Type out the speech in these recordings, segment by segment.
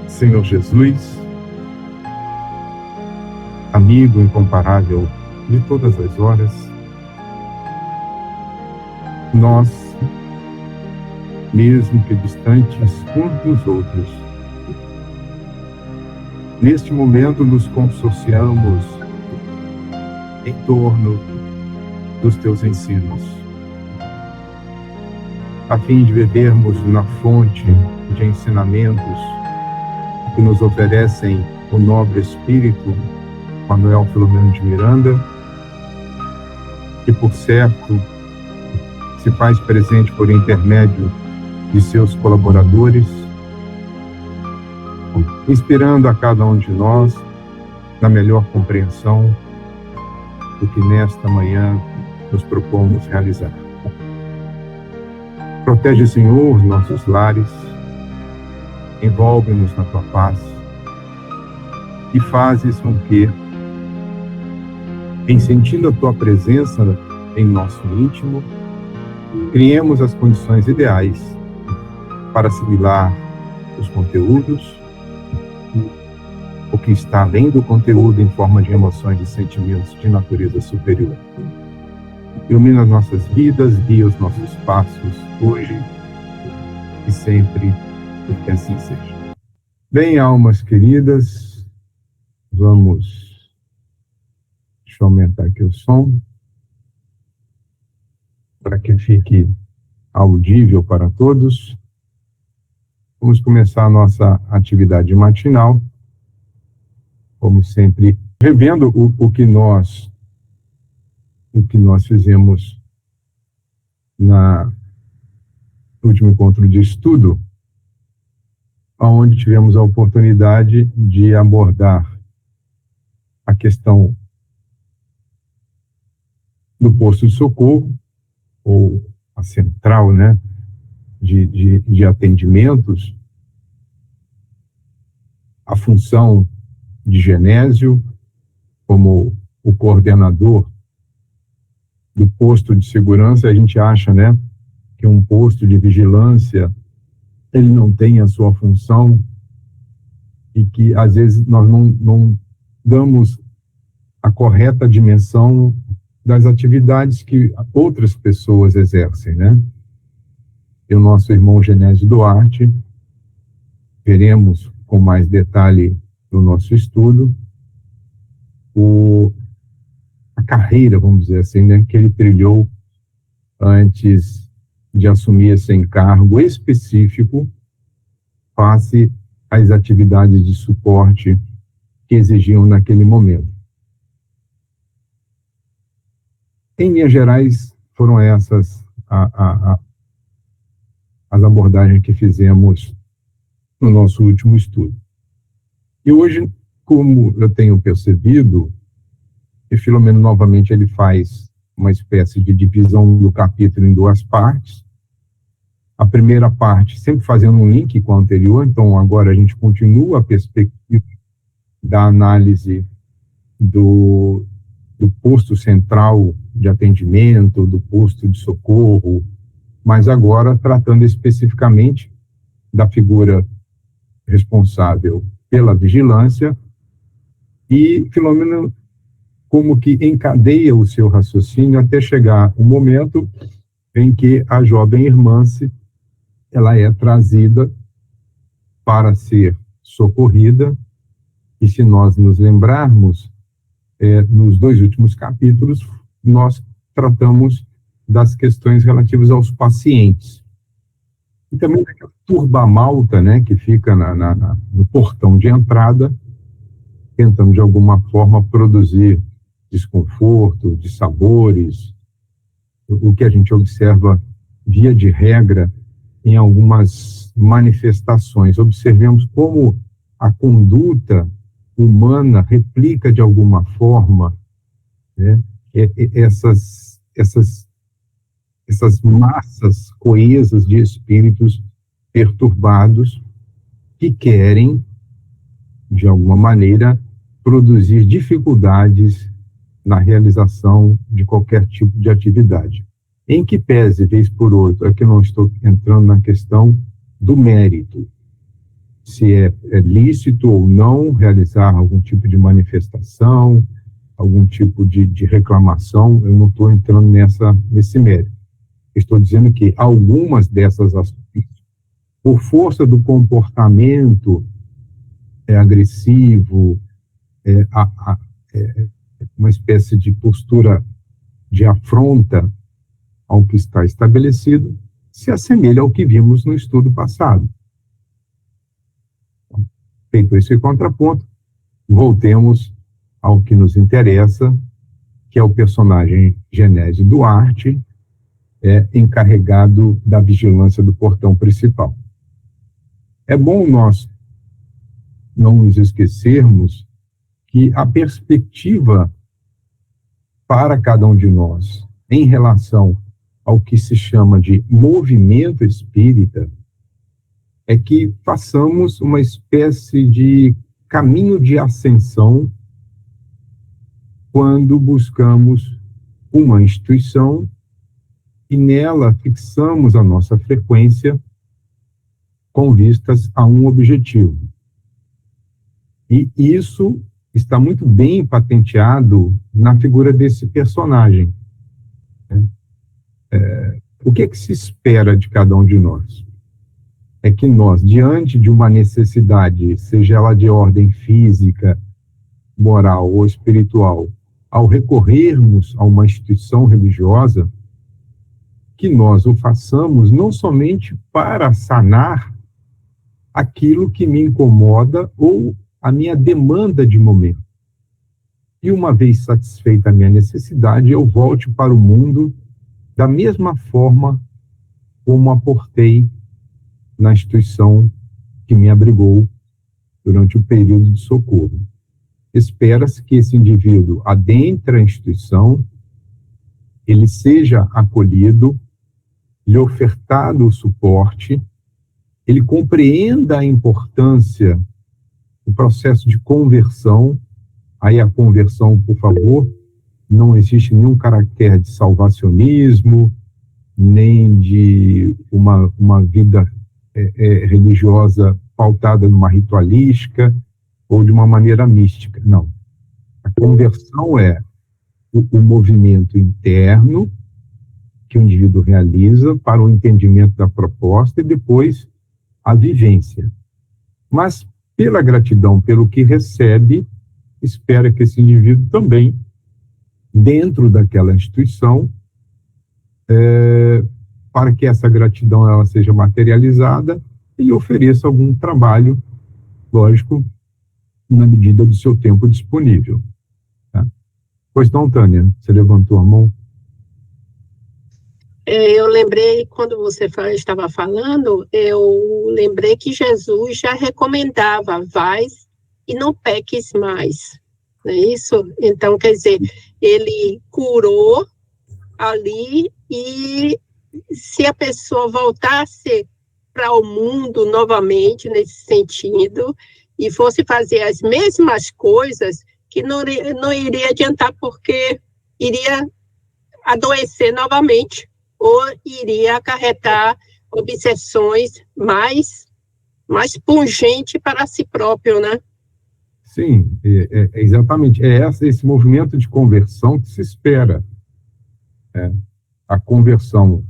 Senhor Jesus, amigo incomparável de todas as horas, nós, mesmo que distantes uns dos outros, neste momento nos consorciamos em torno dos teus ensinos, a fim de bebermos na fonte de ensinamentos que nos oferecem o nobre espírito Manuel Filomeno de Miranda, que, por certo, se faz presente por intermédio de seus colaboradores, inspirando a cada um de nós na melhor compreensão do que nesta manhã nos propomos realizar. Protege, Senhor, nossos lares, envolve-nos na tua paz e fazes com que, em sentindo a tua presença em nosso íntimo, criemos as condições ideais para assimilar os conteúdos, o que está além do conteúdo em forma de emoções e sentimentos de natureza superior. Ilumina nossas vidas, guia os nossos passos hoje e sempre, que assim seja. Bem, almas queridas, deixa eu aumentar aqui o som, para que fique audível para todos. Vamos começar a nossa atividade matinal, como sempre, revendo o que nós fizemos no último encontro de estudo, onde tivemos a oportunidade de abordar a questão do posto de socorro, ou a central, né, de atendimentos, a função de Genésio como o coordenador do posto de segurança. A gente acha, né, que um posto de vigilância ele não tem a sua função e que às vezes nós não damos a correta dimensão das atividades que outras pessoas exercem, né? E o nosso irmão Genésio Duarte, veremos com mais detalhe no nosso estudo, a carreira, vamos dizer assim, né, que ele trilhou antes de assumir esse encargo específico face às atividades de suporte que exigiam naquele momento. Em linhas gerais, foram essas as abordagens que fizemos no nosso último estudo. E hoje, como eu tenho percebido, e Filomeno novamente ele faz uma espécie de divisão do capítulo em duas partes. A primeira parte sempre fazendo um link com a anterior, então agora a gente continua a perspectiva da análise do posto central de atendimento, do posto de socorro, mas agora tratando especificamente da figura responsável pela vigilância, e Filomeno como que encadeia o seu raciocínio até chegar o momento em que a jovem Irmance ela é trazida para ser socorrida, e se nós nos lembrarmos, nos dois últimos capítulos, nós tratamos das questões relativas aos pacientes. E também daquela turba malta, né, que fica no portão de entrada, tentando de alguma forma produzir desconforto, dissabores, o que a gente observa via de regra em algumas manifestações. Observemos como a conduta humana replica de alguma forma, né, essas massas coesas de espíritos perturbados que querem, de alguma maneira, produzir dificuldades na realização de qualquer tipo de atividade. Em que pese, vez por outra, é que eu não estou entrando na questão do mérito. se é lícito ou não realizar algum tipo de manifestação, algum tipo de reclamação. Eu não estou entrando nesse mérito. Estou dizendo que algumas dessas ações, por força do comportamento agressivo, uma espécie de postura de afronta ao que está estabelecido, se assemelha ao que vimos no estudo passado. Feito esse contraponto, voltemos ao que nos interessa, que é o personagem Genésio Duarte, encarregado da vigilância do portão principal. É bom nós não nos esquecermos que a perspectiva para cada um de nós em relação ao que se chama de movimento espírita é que façamos uma espécie de caminho de ascensão quando buscamos uma instituição e nela fixamos a nossa frequência com vistas a um objetivo. E isso está muito bem patenteado na figura desse personagem. O que se espera de cada um de nós? É que nós, diante de uma necessidade, seja ela de ordem física, moral ou espiritual, ao recorrermos a uma instituição religiosa, que nós o façamos não somente para sanar aquilo que me incomoda ou a minha demanda de momento. E uma vez satisfeita a minha necessidade, eu volte para o mundo da mesma forma como aportei na instituição que me abrigou durante o período de socorro. Espera-se que esse indivíduo adentre a instituição, ele seja acolhido, lhe ofertado o suporte, ele compreenda a importância do processo de conversão. Aí a conversão, por favor, não existe nenhum caractere de salvacionismo, nem de uma vida religiosa pautada numa ritualística ou de uma maneira mística. Não. A conversão é o movimento interno que o indivíduo realiza para o entendimento da proposta e depois a vivência. Mas, pela gratidão pelo que recebe, espera que esse indivíduo também, dentro daquela instituição, para que essa gratidão ela seja materializada, ele ofereça algum trabalho, lógico, na medida do seu tempo disponível. Tá? Pois não, Tânia, você levantou a mão? Eu lembrei, quando você estava falando, eu lembrei que Jesus já recomendava, vais e não peques mais, não é isso? Então, quer dizer, ele curou ali e se a pessoa voltasse para o mundo novamente, nesse sentido, e fosse fazer as mesmas coisas, que não iria adiantar, porque iria adoecer novamente, ou iria acarretar obsessões mais pungentes para si próprio, né? Sim, exatamente. Esse movimento de conversão que se espera. A conversão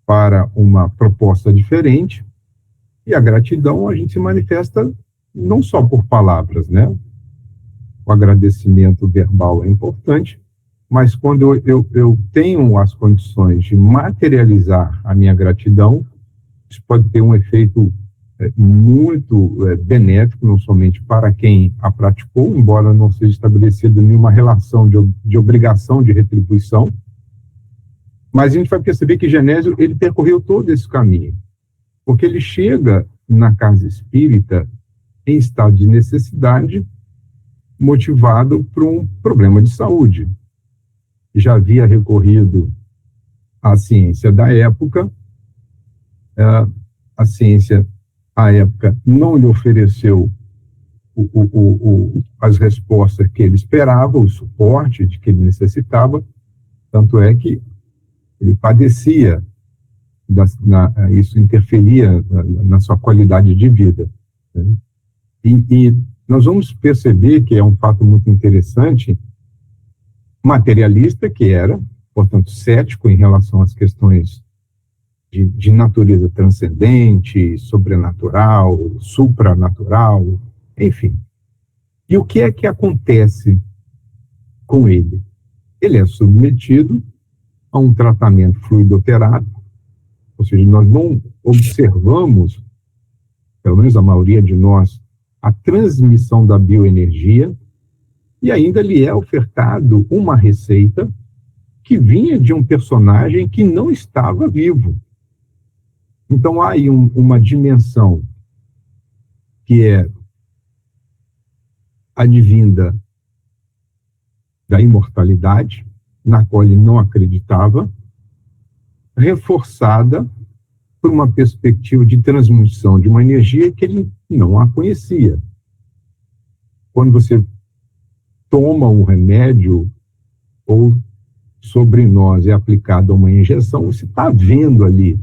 para uma proposta diferente, e a gratidão a gente se manifesta não só por palavras, né? O agradecimento verbal é importante, mas quando eu tenho as condições de materializar a minha gratidão, isso pode ter um efeito muito benéfico, não somente para quem a praticou, embora não seja estabelecida nenhuma relação de obrigação de retribuição, mas a gente vai perceber que Genésio, ele percorreu todo esse caminho, porque ele chega na casa espírita em estado de necessidade, motivado por um problema de saúde. Já havia recorrido à ciência da época, a ciência, à época, não lhe ofereceu as respostas que ele esperava, o suporte de que ele necessitava, tanto é que ele padecia, isso interferia na sua qualidade de vida. né? E nós vamos perceber que é um fato muito interessante, materialista que era, portanto, cético em relação às questões de natureza transcendente, sobrenatural, supranatural, enfim. E o que é que acontece com ele? Ele é submetido a um tratamento fluidoterápico, ou seja, nós não observamos, pelo menos a maioria de nós, a transmissão da bioenergia, e ainda lhe é ofertado uma receita que vinha de um personagem que não estava vivo. Então há aí uma dimensão que é advinda da imortalidade, na qual ele não acreditava, reforçada por uma perspectiva de transmissão de uma energia que ele não a conhecia. Quando você toma um remédio ou sobre nós é aplicada uma injeção, você está vendo ali.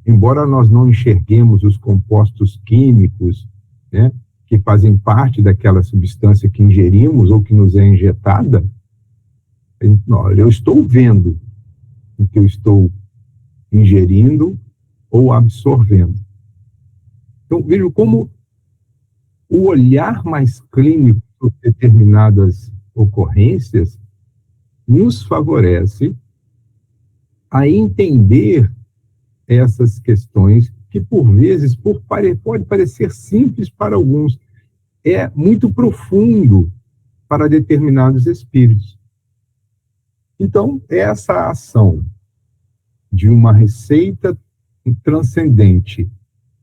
Embora nós não enxerguemos os compostos químicos, né, que fazem parte daquela substância que ingerimos ou que nos é injetada, eu estou vendo o que eu estou ingerindo ou absorvendo. Então, vejo como o olhar mais clínico por determinadas ocorrências nos favorece a entender essas questões que, por vezes, pode parecer simples para alguns, é muito profundo para determinados espíritos. Então, essa ação de uma receita transcendente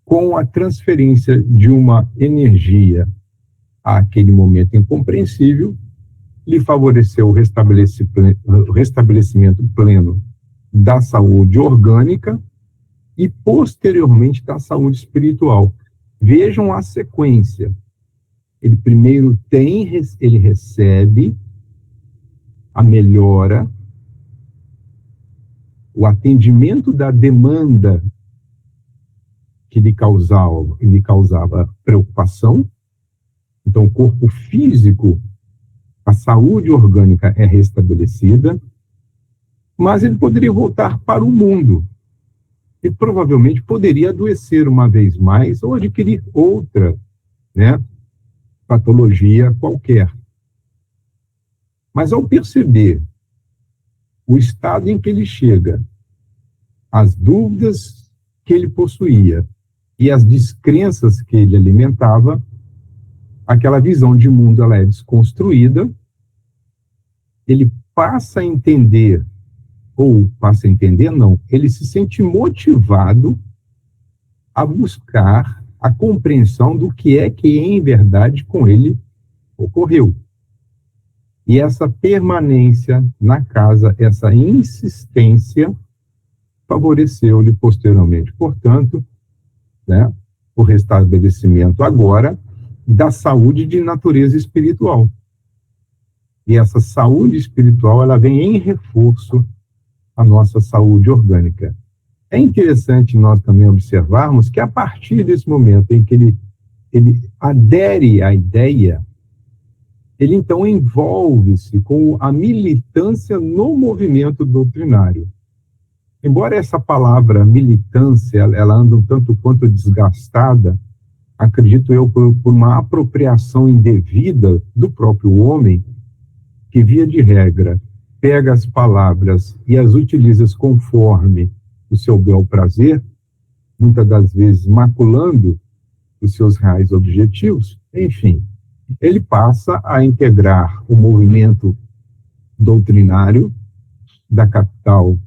com a transferência de uma energia àquele momento incompreensível, lhe favoreceu o restabelecimento pleno da saúde orgânica e, posteriormente, da saúde espiritual. Vejam a sequência. Ele primeiro ele recebe a melhora, o atendimento da demanda que lhe causava preocupação. Então, o corpo físico, a saúde orgânica é restabelecida, mas ele poderia voltar para o mundo e provavelmente poderia adoecer uma vez mais ou adquirir outra, né, patologia qualquer. Mas ao perceber o estado em que ele chega, as dúvidas que ele possuía e as descrenças que ele alimentava, aquela visão de mundo ela é desconstruída, ele passa a entender, ele se sente motivado a buscar a compreensão do que é que em verdade com ele ocorreu. E essa permanência na casa, essa insistência, favoreceu-lhe posteriormente, portanto, né, o restabelecimento agora da saúde de natureza espiritual. E essa saúde espiritual, ela vem em reforço à nossa saúde orgânica. É interessante nós também observarmos que a partir desse momento em que ele adere à ideia, ele então envolve-se com a militância no movimento doutrinário. Embora essa palavra militância, ela anda um tanto quanto desgastada, acredito eu, por uma apropriação indevida do próprio homem, que via de regra pega as palavras e as utiliza conforme o seu bel prazer, muitas das vezes maculando os seus reais objetivos. Enfim, ele passa a integrar o movimento doutrinário da capital,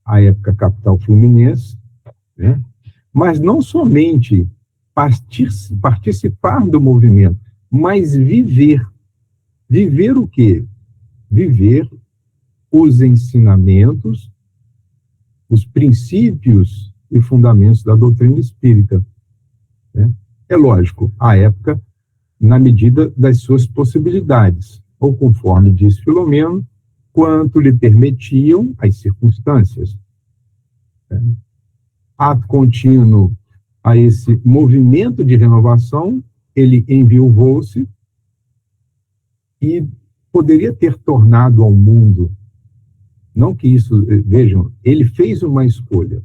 à época capital fluminense, né? Mas não somente participar do movimento, mas viver. Viver o quê? Viver os ensinamentos, os princípios e fundamentos da doutrina espírita, né? É lógico, à época, na medida das suas possibilidades, ou conforme diz Filomeno, quanto lhe permitiam as circunstâncias. Ato contínuo a esse movimento de renovação, ele enviou Volse e poderia ter tornado ao mundo, não que isso, vejam, ele fez uma escolha.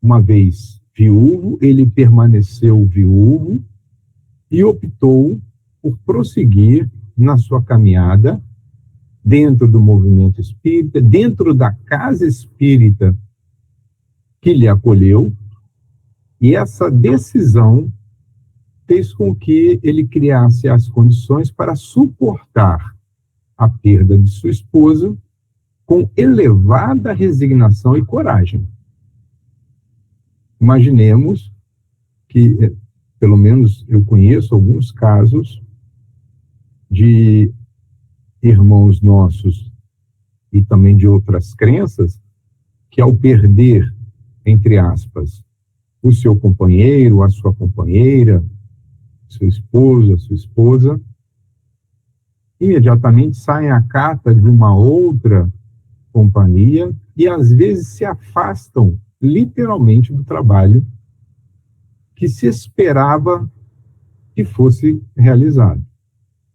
Uma vez viúvo, ele permaneceu viúvo e optou por prosseguir na sua caminhada dentro do movimento espírita, dentro da casa espírita que lhe acolheu, e essa decisão fez com que ele criasse as condições para suportar a perda de sua esposa com elevada resignação e coragem. Imaginemos que, pelo menos eu conheço alguns casos de irmãos nossos e também de outras crenças que, ao perder, entre aspas, o seu companheiro, a sua companheira, seu esposo, a sua esposa, imediatamente saem à cata de uma outra companhia e, às vezes, se afastam literalmente do trabalho que se esperava que fosse realizado.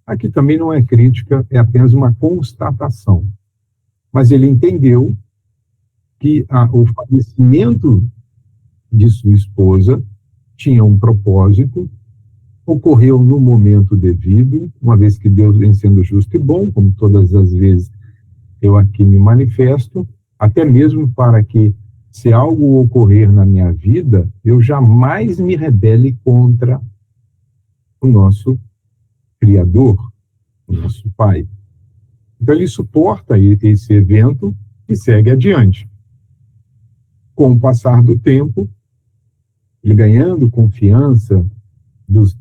Aqui também não é crítica, é apenas uma constatação. Mas ele entendeu que o falecimento de sua esposa tinha um propósito, ocorreu no momento devido, uma vez que Deus vem sendo justo e bom, como todas as vezes eu aqui me manifesto, até mesmo para que, se algo ocorrer na minha vida, eu jamais me rebele contra o nosso Criador, o nosso Pai. Então ele suporta esse evento e segue adiante. Com o passar do tempo, ele ganhando confiança dos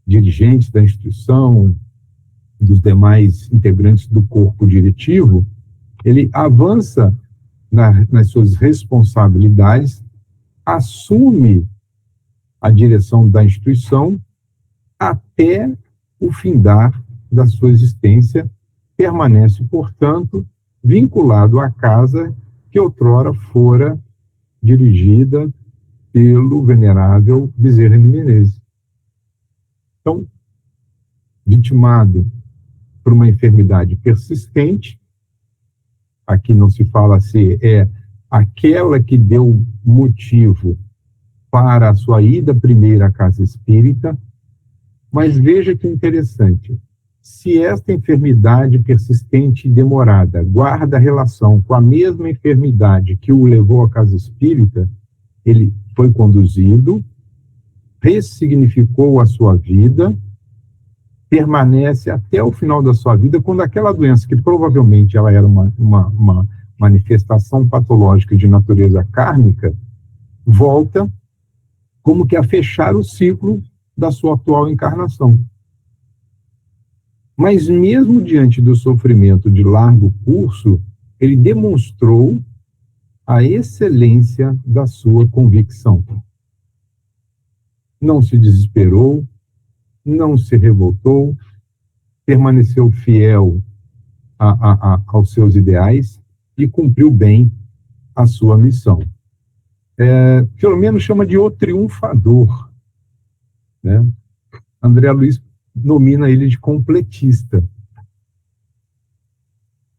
dirigentes da instituição, dos demais integrantes do corpo diretivo, ele avança nas suas responsabilidades, assume a direção da instituição até o findar da sua existência, permanece, portanto, vinculado à casa que outrora fora dirigida pelo venerável Bezerra de Menezes. Então, vitimado por uma enfermidade persistente, aqui não se fala se é aquela que deu motivo para a sua ida primeira à casa espírita, mas veja que interessante, se esta enfermidade persistente e demorada guarda relação com a mesma enfermidade que o levou à casa espírita, ele foi conduzido, ressignificou a sua vida, permanece até o final da sua vida, quando aquela doença, que provavelmente ela era uma manifestação patológica de natureza kármica, volta como que a fechar o ciclo da sua atual encarnação. Mas mesmo diante do sofrimento de largo curso, ele demonstrou a excelência da sua convicção. Não se desesperou, não se revoltou, permaneceu fiel aos seus ideais e cumpriu bem a sua missão. Filomeno chama de o triunfador, né? André Luiz nomina ele de completista.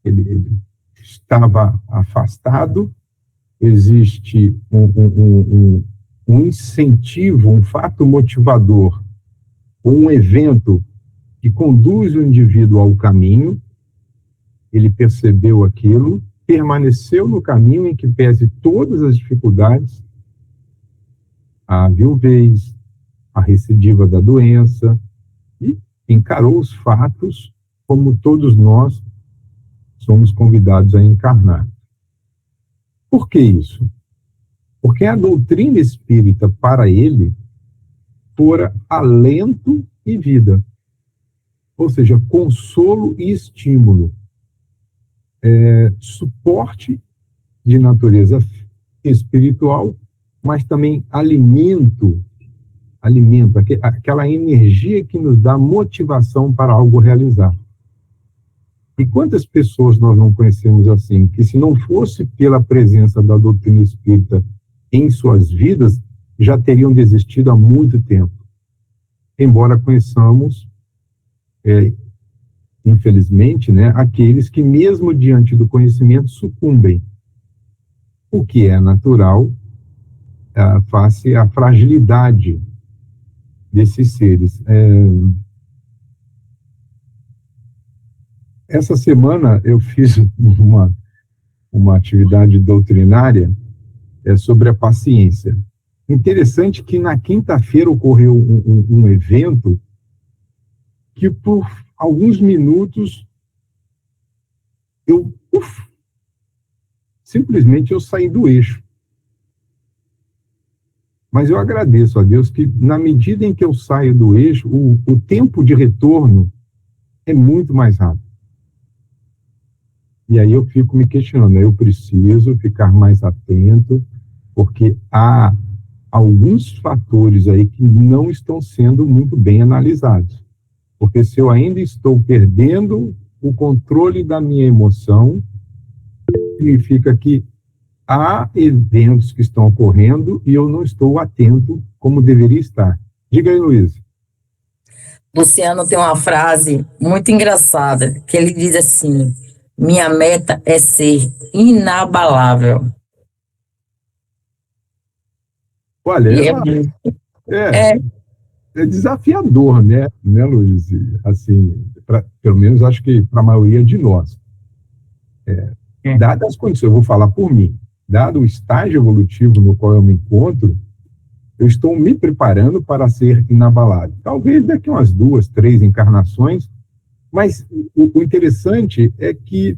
Ele estava afastado, existe um incentivo, um fato motivador, um evento que conduz o indivíduo ao caminho, ele percebeu aquilo, permaneceu no caminho em que pese todas as dificuldades, a viuvez, a recidiva da doença, e encarou os fatos como todos nós somos convidados a encarnar. Por que isso? Porque a doutrina espírita, para ele, fora alento e vida, ou seja, consolo e estímulo, suporte de natureza espiritual, mas também alimento, aquela energia que nos dá motivação para algo realizar. E quantas pessoas nós não conhecemos assim, que se não fosse pela presença da doutrina espírita em suas vidas, já teriam desistido há muito tempo. Embora conheçamos, infelizmente, né, aqueles que mesmo diante do conhecimento sucumbem, o que é natural, face à fragilidade desses seres. Essa semana eu fiz uma atividade doutrinária sobre a paciência. Interessante que na quinta-feira ocorreu um evento que por alguns minutos simplesmente eu saí do eixo. Mas eu agradeço a Deus que, na medida em que eu saio do eixo, o tempo de retorno é muito mais rápido. E aí eu fico me questionando, eu preciso ficar mais atento, porque há alguns fatores aí que não estão sendo muito bem analisados. Porque se eu ainda estou perdendo o controle da minha emoção, significa que há eventos que estão ocorrendo e eu não estou atento como deveria estar. Diga aí, Luiz. Luciano tem uma frase muito engraçada, que ele diz assim: minha meta é ser inabalável. Olha, é desafiador, né, Luiz? Assim, pelo menos acho que para a maioria de nós. Dadas as condições, eu vou falar por mim, dado o estágio evolutivo no qual eu me encontro, eu estou me preparando para ser inabalável. Talvez daqui a umas 2, 3 encarnações, mas o interessante é que,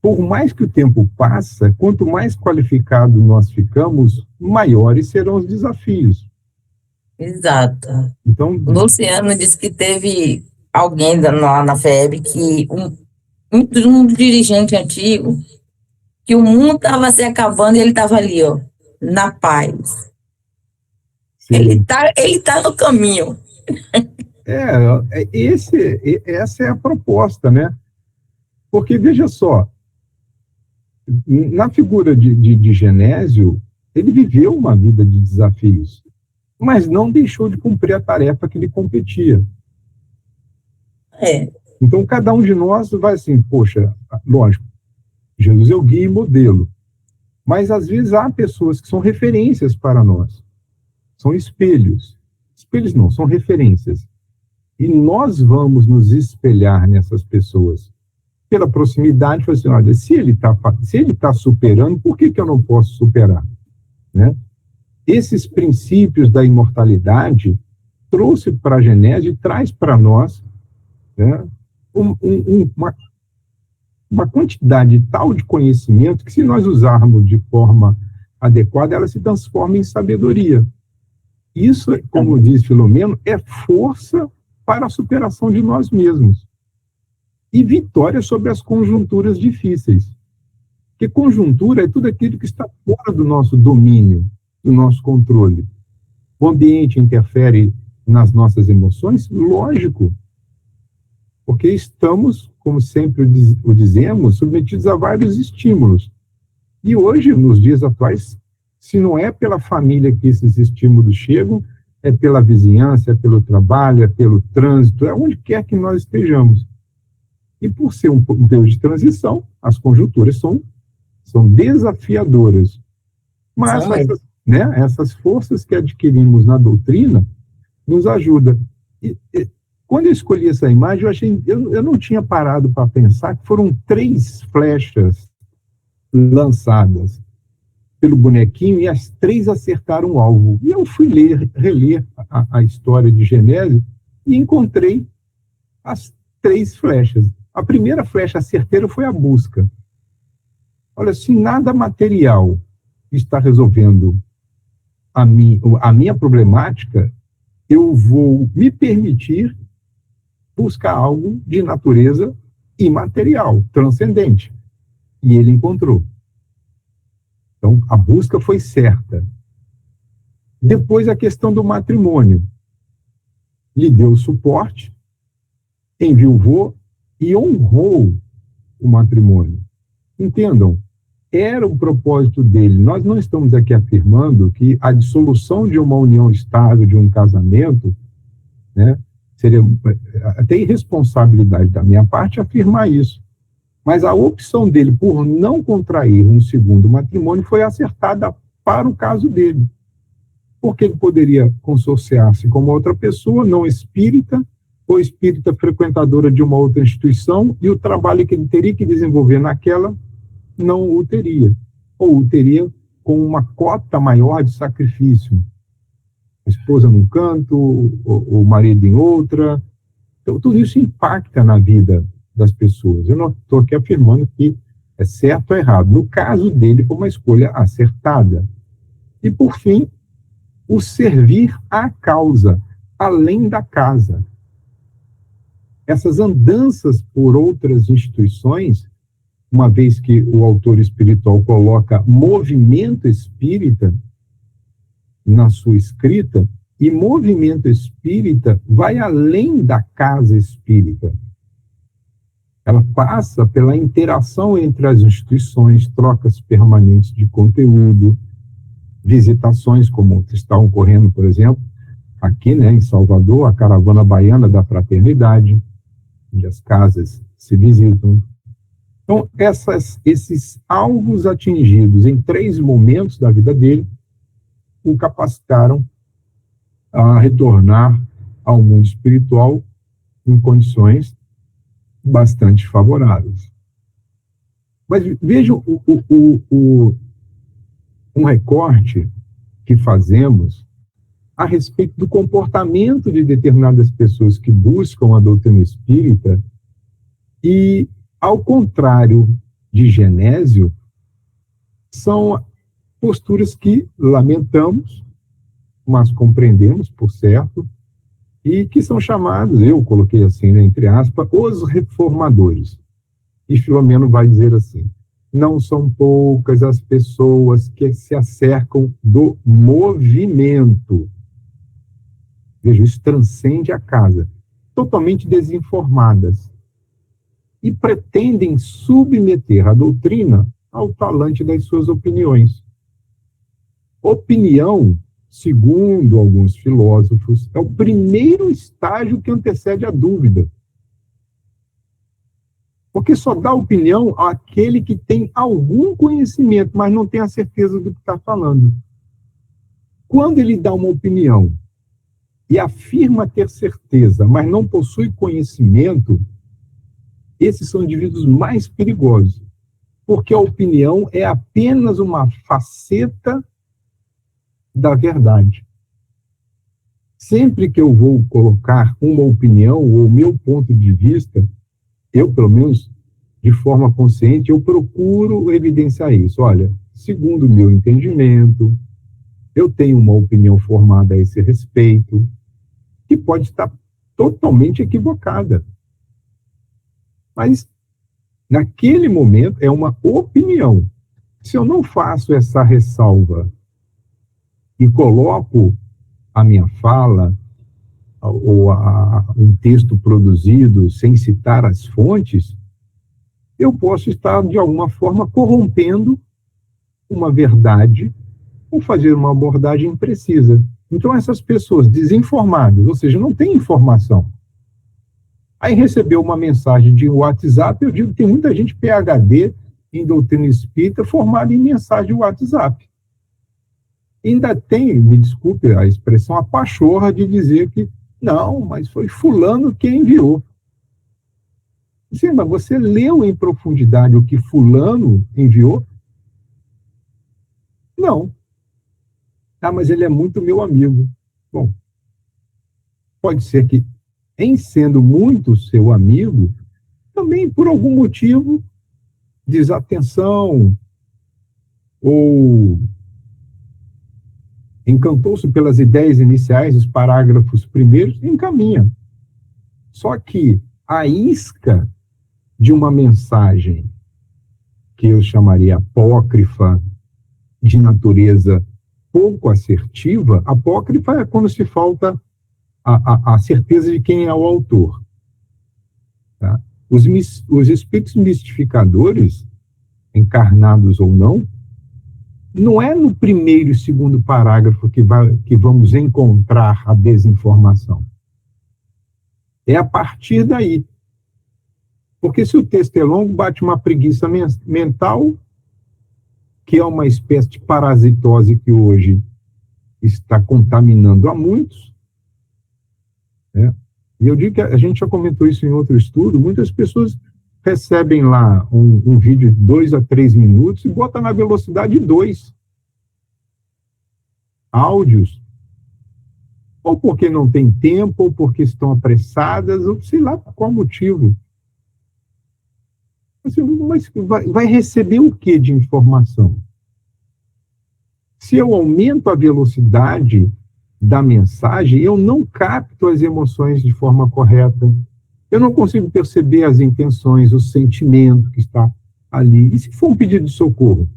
por mais que o tempo passa, quanto mais qualificado nós ficamos, maiores serão os desafios. Exato. Então, o Luciano disse que teve alguém lá na FEB que um dirigente antigo, que o mundo estava se acabando e ele estava ali, ó, na paz. Sim. Ele tá no caminho. Essa é a proposta, né? Porque, veja só, na figura de Genésio, ele viveu uma vida de desafios, mas não deixou de cumprir a tarefa que lhe competia. Então, cada um de nós vai assim, poxa, lógico, Jesus é o guia e modelo, mas às vezes há pessoas que são referências para nós, são espelhos. Espelhos não, são referências. E nós vamos nos espelhar nessas pessoas. Pela proximidade, assim, olha, se ele está superando, por que eu não posso superar? Né? Esses princípios da imortalidade trouxe para a Genésio e traz para nós, né, uma quantidade tal de conhecimento que, se nós usarmos de forma adequada, ela se transforma em sabedoria. Isso, como diz Filomeno, é força para a superação de nós mesmos. E vitória sobre as conjunturas difíceis. Porque conjuntura é tudo aquilo que está fora do nosso domínio, do nosso controle. O ambiente interfere nas nossas emoções? Lógico. Porque estamos, como sempre o dizemos, submetidos a vários estímulos. E hoje, nos dias atuais, se não é pela família que esses estímulos chegam, é pela vizinhança, é pelo trabalho, é pelo trânsito, é onde quer que nós estejamos. E por ser um período de transição, as conjunturas são desafiadoras. Mas essas forças que adquirimos na doutrina nos ajudam. Quando eu escolhi essa imagem, eu não tinha parado para pensar que foram 3 flechas lançadas pelo bonequinho e as 3 acertaram o alvo. E eu fui reler a história de Genésio e encontrei as 3 flechas. A primeira flecha certeira foi a busca. Olha, se nada material está resolvendo a minha problemática, eu vou me permitir buscar algo de natureza imaterial, transcendente. E ele encontrou. Então, a busca foi certa. Depois, a questão do matrimônio. Lhe deu suporte, enviou e honrou o matrimônio. Entendam, era o propósito dele. Nós não estamos aqui afirmando que a dissolução de uma união estável, de um casamento, né, seria até irresponsabilidade da minha parte afirmar isso. Mas a opção dele por não contrair um segundo matrimônio foi acertada para o caso dele. Porque ele poderia consorciar-se com uma outra pessoa, não espírita, ou espírita frequentadora de uma outra instituição, e o trabalho que ele teria que desenvolver naquela não o teria. Ou o teria com uma cota maior de sacrifício. A esposa num canto, o marido em outra. Então, tudo isso impacta na vida das pessoas. Eu não estou aqui afirmando que é certo ou errado. No caso dele, foi uma escolha acertada. E, por fim, o servir à causa, além da casa. Essas andanças por outras instituições, uma vez que o autor espiritual coloca movimento espírita na sua escrita, e movimento espírita vai além da casa espírita. Ela passa pela interação entre as instituições, trocas permanentes de conteúdo, visitações, como está ocorrendo, por exemplo, aqui, né, em Salvador, a caravana baiana da fraternidade, onde as casas se visitam. Então, esses alvos atingidos em 3 momentos da vida dele o capacitaram a retornar ao mundo espiritual em condições bastante favoráveis. Mas vejam um recorte que fazemos a respeito do comportamento de determinadas pessoas que buscam a doutrina espírita e, ao contrário de Genésio, são posturas que lamentamos, mas compreendemos, por certo, e que são chamados, eu coloquei assim, né, entre aspas, os reformadores. E Filomeno vai dizer assim: não são poucas as pessoas que se acercam do movimento. Veja, isso transcende a casa, totalmente desinformadas, e pretendem submeter a doutrina ao talante das suas opiniões. Opinião, segundo alguns filósofos, é o primeiro estágio que antecede a dúvida. Porque só dá opinião àquele que tem algum conhecimento, mas não tem a certeza do que está falando. Quando ele dá uma opinião e afirma ter certeza, mas não possui conhecimento, esses são indivíduos mais perigosos. Porque a opinião é apenas uma faceta da verdade. Sempre que eu vou colocar uma opinião ou meu ponto de vista, eu, pelo menos, de forma consciente, eu procuro evidenciar isso. Olha, segundo o meu entendimento, eu tenho uma opinião formada a esse respeito, que pode estar totalmente equivocada. Mas, naquele momento, é uma opinião. Se eu não faço essa ressalva e coloco a minha fala ou um texto produzido sem citar as fontes, eu posso estar, de alguma forma, corrompendo uma verdade ou fazer uma abordagem imprecisa. Então, essas pessoas desinformadas, ou seja, não têm informação, aí recebeu uma mensagem de WhatsApp, eu digo que tem muita gente PhD em doutrina espírita formada em mensagem de WhatsApp. Ainda tem, me desculpe a expressão, a pachorra de dizer que não, mas foi fulano quem enviou. Sim, mas você leu em profundidade o que fulano enviou? Não. Ah, mas ele é muito meu amigo. Bom, pode ser que, em sendo muito seu amigo, também por algum motivo, desatenção ou encantou-se pelas ideias iniciais, os parágrafos primeiros, encaminha. Só que a isca de uma mensagem que eu chamaria apócrifa, de natureza pouco assertiva, apócrifa é quando se falta a certeza de quem é o autor. Tá? Os espíritos mistificadores, encarnados ou não, não é no primeiro e segundo parágrafo que vamos encontrar a desinformação. É a partir daí. Porque se o texto é longo, bate uma preguiça mental, que é uma espécie de parasitose que hoje está contaminando a muitos, né? E eu digo que a gente já comentou isso em outro estudo, muitas pessoas recebem lá um vídeo de 2 a 3 minutos e botam na velocidade 2. Áudios. Ou porque não tem tempo, ou porque estão apressadas, ou sei lá por qual motivo. Mas vai receber o que de informação? Se eu aumento a velocidade da mensagem, eu não capto as emoções de forma correta. Eu não consigo perceber as intenções, o sentimento que está ali. E se for um pedido de socorro?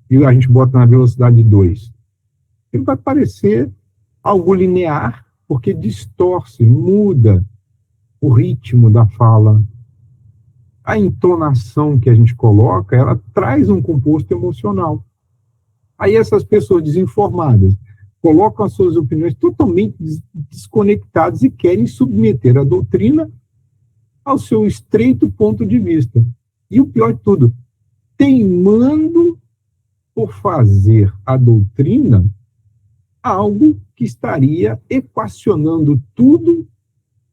E a gente bota na velocidade 2. Ele vai parecer algo linear, porque distorce, muda o ritmo da fala. A entonação que a gente coloca, ela traz um composto emocional. Aí essas pessoas desinformadas colocam as suas opiniões totalmente desconectadas e querem submeter a doutrina ao seu estreito ponto de vista. E o pior de tudo, teimando por fazer a doutrina algo que estaria equacionando tudo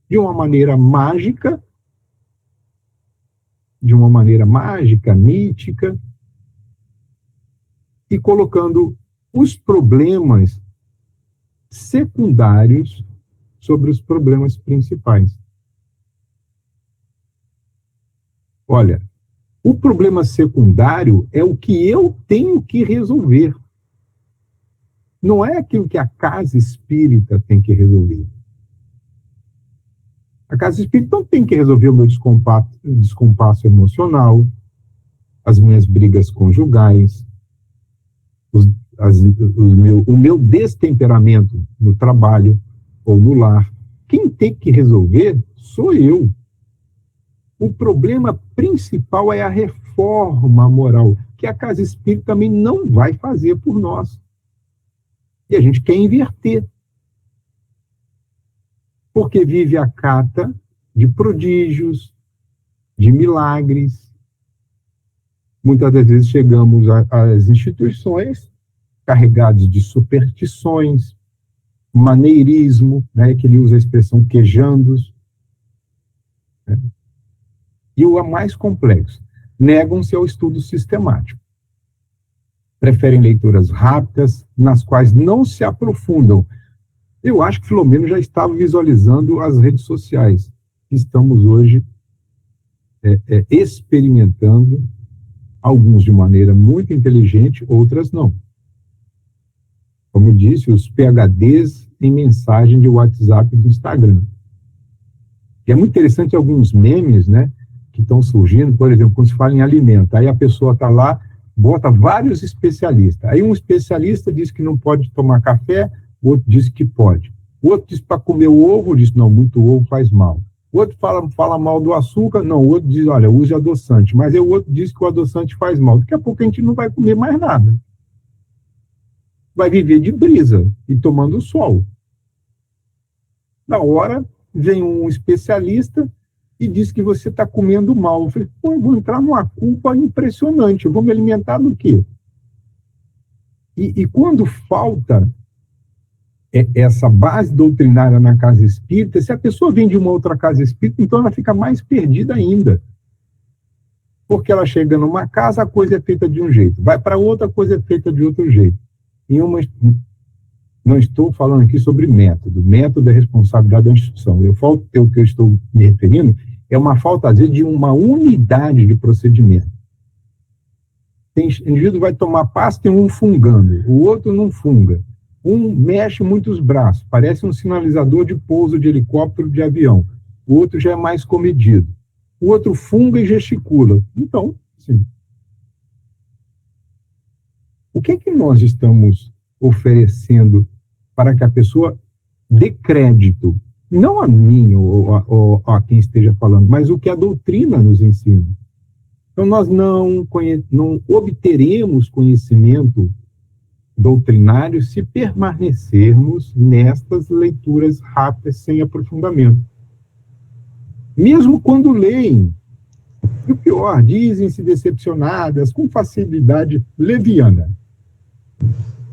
de uma maneira mágica, mítica, e colocando os problemas secundários sobre os problemas principais. Olha, o problema secundário é o que eu tenho que resolver. Não é aquilo que a casa espírita tem que resolver. A casa espírita não tem que resolver o meu descompasso emocional, as minhas brigas conjugais, o meu destemperamento no trabalho ou no lar. Quem tem que resolver sou eu. O problema principal é a reforma moral, que a casa espírita também não vai fazer por nós. E a gente quer inverter. Porque vive a cata de prodígios, de milagres. Muitas das vezes chegamos às instituições carregados de superstições, maneirismo, né, que ele usa a expressão quejandos. Né? E o mais complexo, negam-se ao estudo sistemático. Preferem leituras rápidas, nas quais não se aprofundam. Eu acho que Filomeno já estava visualizando as redes sociais, que estamos hoje experimentando, alguns de maneira muito inteligente, outras não. Como eu disse, os PhDs em mensagem de WhatsApp e do Instagram. E é muito interessante alguns memes, né, que estão surgindo, por exemplo, quando se fala em alimento, aí a pessoa está lá, bota vários especialistas. Aí um especialista diz que não pode tomar café, o outro diz que pode. O outro diz para comer o ovo, diz não, muito ovo faz mal. O outro fala mal do açúcar, não, o outro diz, olha, use adoçante. Mas aí o outro diz que o adoçante faz mal. Daqui a pouco a gente não vai comer mais nada. Vai viver de brisa e tomando sol. Na hora, vem um especialista e diz que você está comendo mal. Eu falei, pô, eu vou entrar numa culpa impressionante. Eu vou me alimentar do quê? E quando falta essa base doutrinária na casa espírita, se a pessoa vem de uma outra casa espírita, então ela fica mais perdida ainda. Porque ela chega numa casa, a coisa é feita de um jeito. Vai para outra, a coisa é feita de outro jeito. Não estou falando aqui sobre método. Método é responsabilidade da instituição. O que eu estou me referindo é uma falta, às vezes, de uma unidade de procedimento. O indivíduo vai tomar passe, tem um fungando, o outro não funga. Um mexe muito os braços, parece um sinalizador de pouso de helicóptero, de avião. O outro já é mais comedido. O outro funga e gesticula. Então, sim. O que é que nós estamos oferecendo para que a pessoa dê crédito, não a mim ou a quem esteja falando, mas o que a doutrina nos ensina? Então, nós não obteremos conhecimento doutrinário se permanecermos nestas leituras rápidas, sem aprofundamento. Mesmo quando leem, e o pior, dizem-se decepcionadas, com facilidade leviana.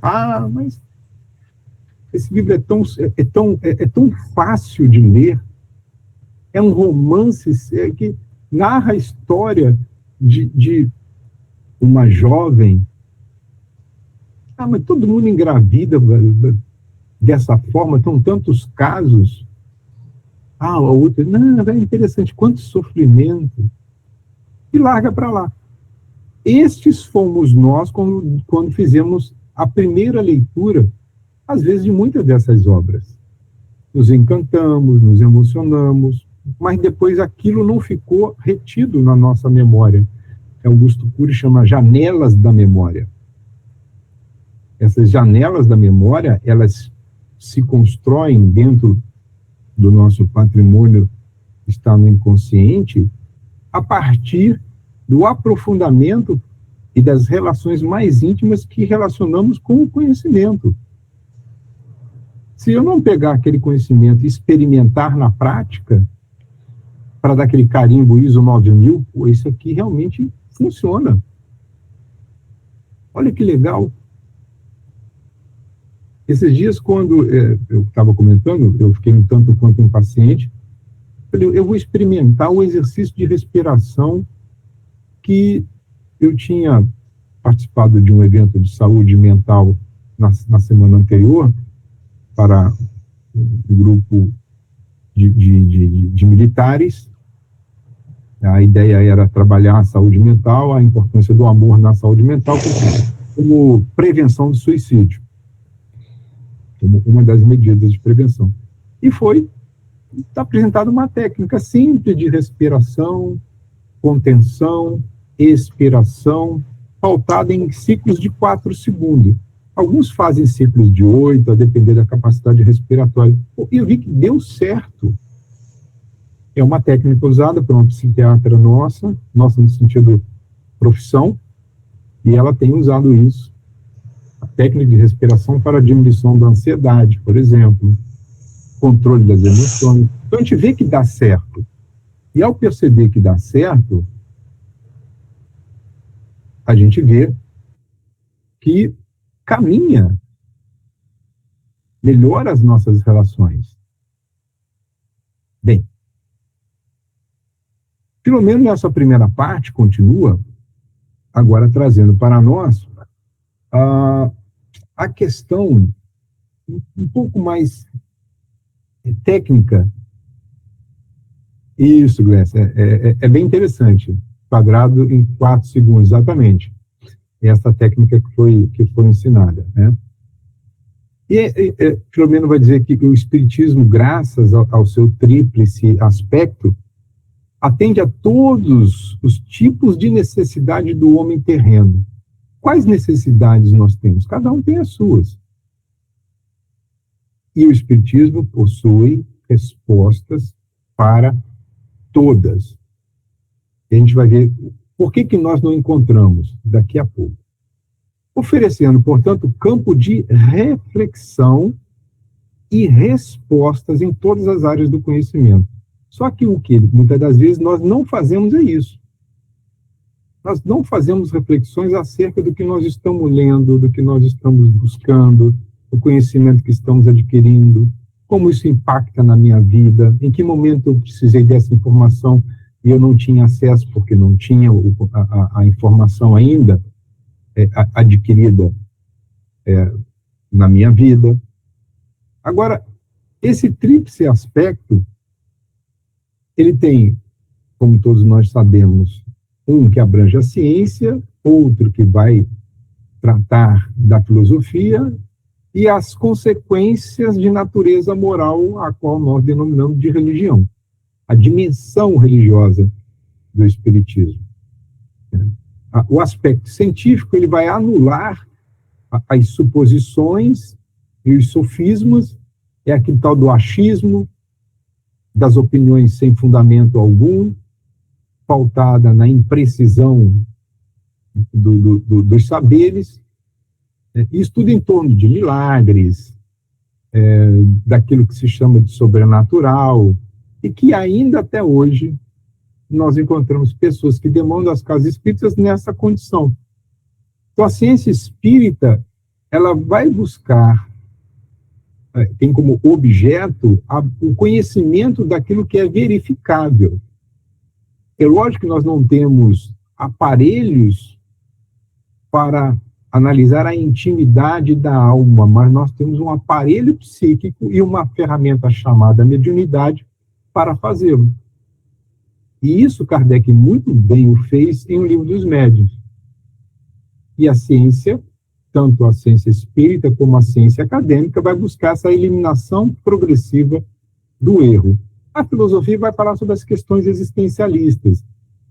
Ah, mas esse livro é tão fácil de ler, é um romance que narra a história de uma jovem. Ah, mas todo mundo engravida dessa forma, são tantos casos. Ah, a outra, não, é interessante, quanto sofrimento. E larga para lá. Estes fomos nós quando fizemos a primeira leitura, às vezes, de muitas dessas obras. Nos encantamos, nos emocionamos, mas depois aquilo não ficou retido na nossa memória. Augusto Cury chama janelas da memória. Essas janelas da memória, elas se constroem dentro do nosso patrimônio que está no inconsciente a partir do aprofundamento e das relações mais íntimas que relacionamos com o conhecimento. Se eu não pegar aquele conhecimento e experimentar na prática, para dar aquele carimbo ISO 9000, pô, isso aqui realmente funciona. Olha que legal. Esses dias, quando eu estava comentando, eu fiquei um tanto quanto impaciente, eu vou experimentar o exercício de respiração que eu tinha participado de um evento de saúde mental na semana anterior para um grupo de militares. A ideia era trabalhar a saúde mental, a importância do amor na saúde mental como prevenção do suicídio, como uma das medidas de prevenção. E está apresentada uma técnica simples de respiração, contenção, expiração, pautada em ciclos de 4 segundos. Alguns fazem ciclos de 8, a depender da capacidade respiratória. E eu vi que deu certo. É uma técnica usada por uma psiquiatra nossa no sentido profissão, e ela tem usado isso. A técnica de respiração para a diminuição da ansiedade, por exemplo, controle das emoções. Então, a gente vê que dá certo. E ao perceber que dá certo, a gente vê que caminha, melhora as nossas relações. Bem, pelo menos nessa primeira parte, continua agora trazendo para nós a questão um pouco mais técnica. Isso, Glécia, é bem interessante. Quadrado em 4 segundos, exatamente. Essa técnica que foi ensinada, né? E Filomeno vai dizer que o Espiritismo, graças ao seu tríplice aspecto, atende a todos os tipos de necessidade do homem terreno. Quais necessidades nós temos? Cada um tem as suas. E o Espiritismo possui respostas para todas. E a gente vai ver por que nós não encontramos daqui a pouco. Oferecendo, portanto, campo de reflexão e respostas em todas as áreas do conhecimento. Só que o que muitas das vezes nós não fazemos é isso. Nós não fazemos reflexões acerca do que nós estamos lendo, do que nós estamos buscando, do conhecimento que estamos adquirindo, como isso impacta na minha vida, em que momento eu precisei dessa informação e eu não tinha acesso porque não tinha a informação ainda adquirida na minha vida. Agora, esse tríplice aspecto, ele tem, como todos nós sabemos, um que abrange a ciência, outro que vai tratar da filosofia e as consequências de natureza moral, a qual nós denominamos de religião, a dimensão religiosa do Espiritismo. O aspecto científico, ele vai anular as suposições e os sofismas, é aquele tal do achismo, das opiniões sem fundamento algum, pautada na imprecisão dos saberes, isso tudo em torno de milagres, daquilo que se chama de sobrenatural, e que ainda até hoje nós encontramos pessoas que demandam as casas espíritas nessa condição. Então, a ciência espírita, ela vai buscar, tem como objeto o conhecimento daquilo que é verificável. É lógico que nós não temos aparelhos para analisar a intimidade da alma, mas nós temos um aparelho psíquico e uma ferramenta chamada mediunidade para fazê-lo. E isso Kardec muito bem o fez em O Livro dos Médiuns. E a ciência, tanto a ciência espírita como a ciência acadêmica, vai buscar essa eliminação progressiva do erro. A filosofia vai falar sobre as questões existencialistas.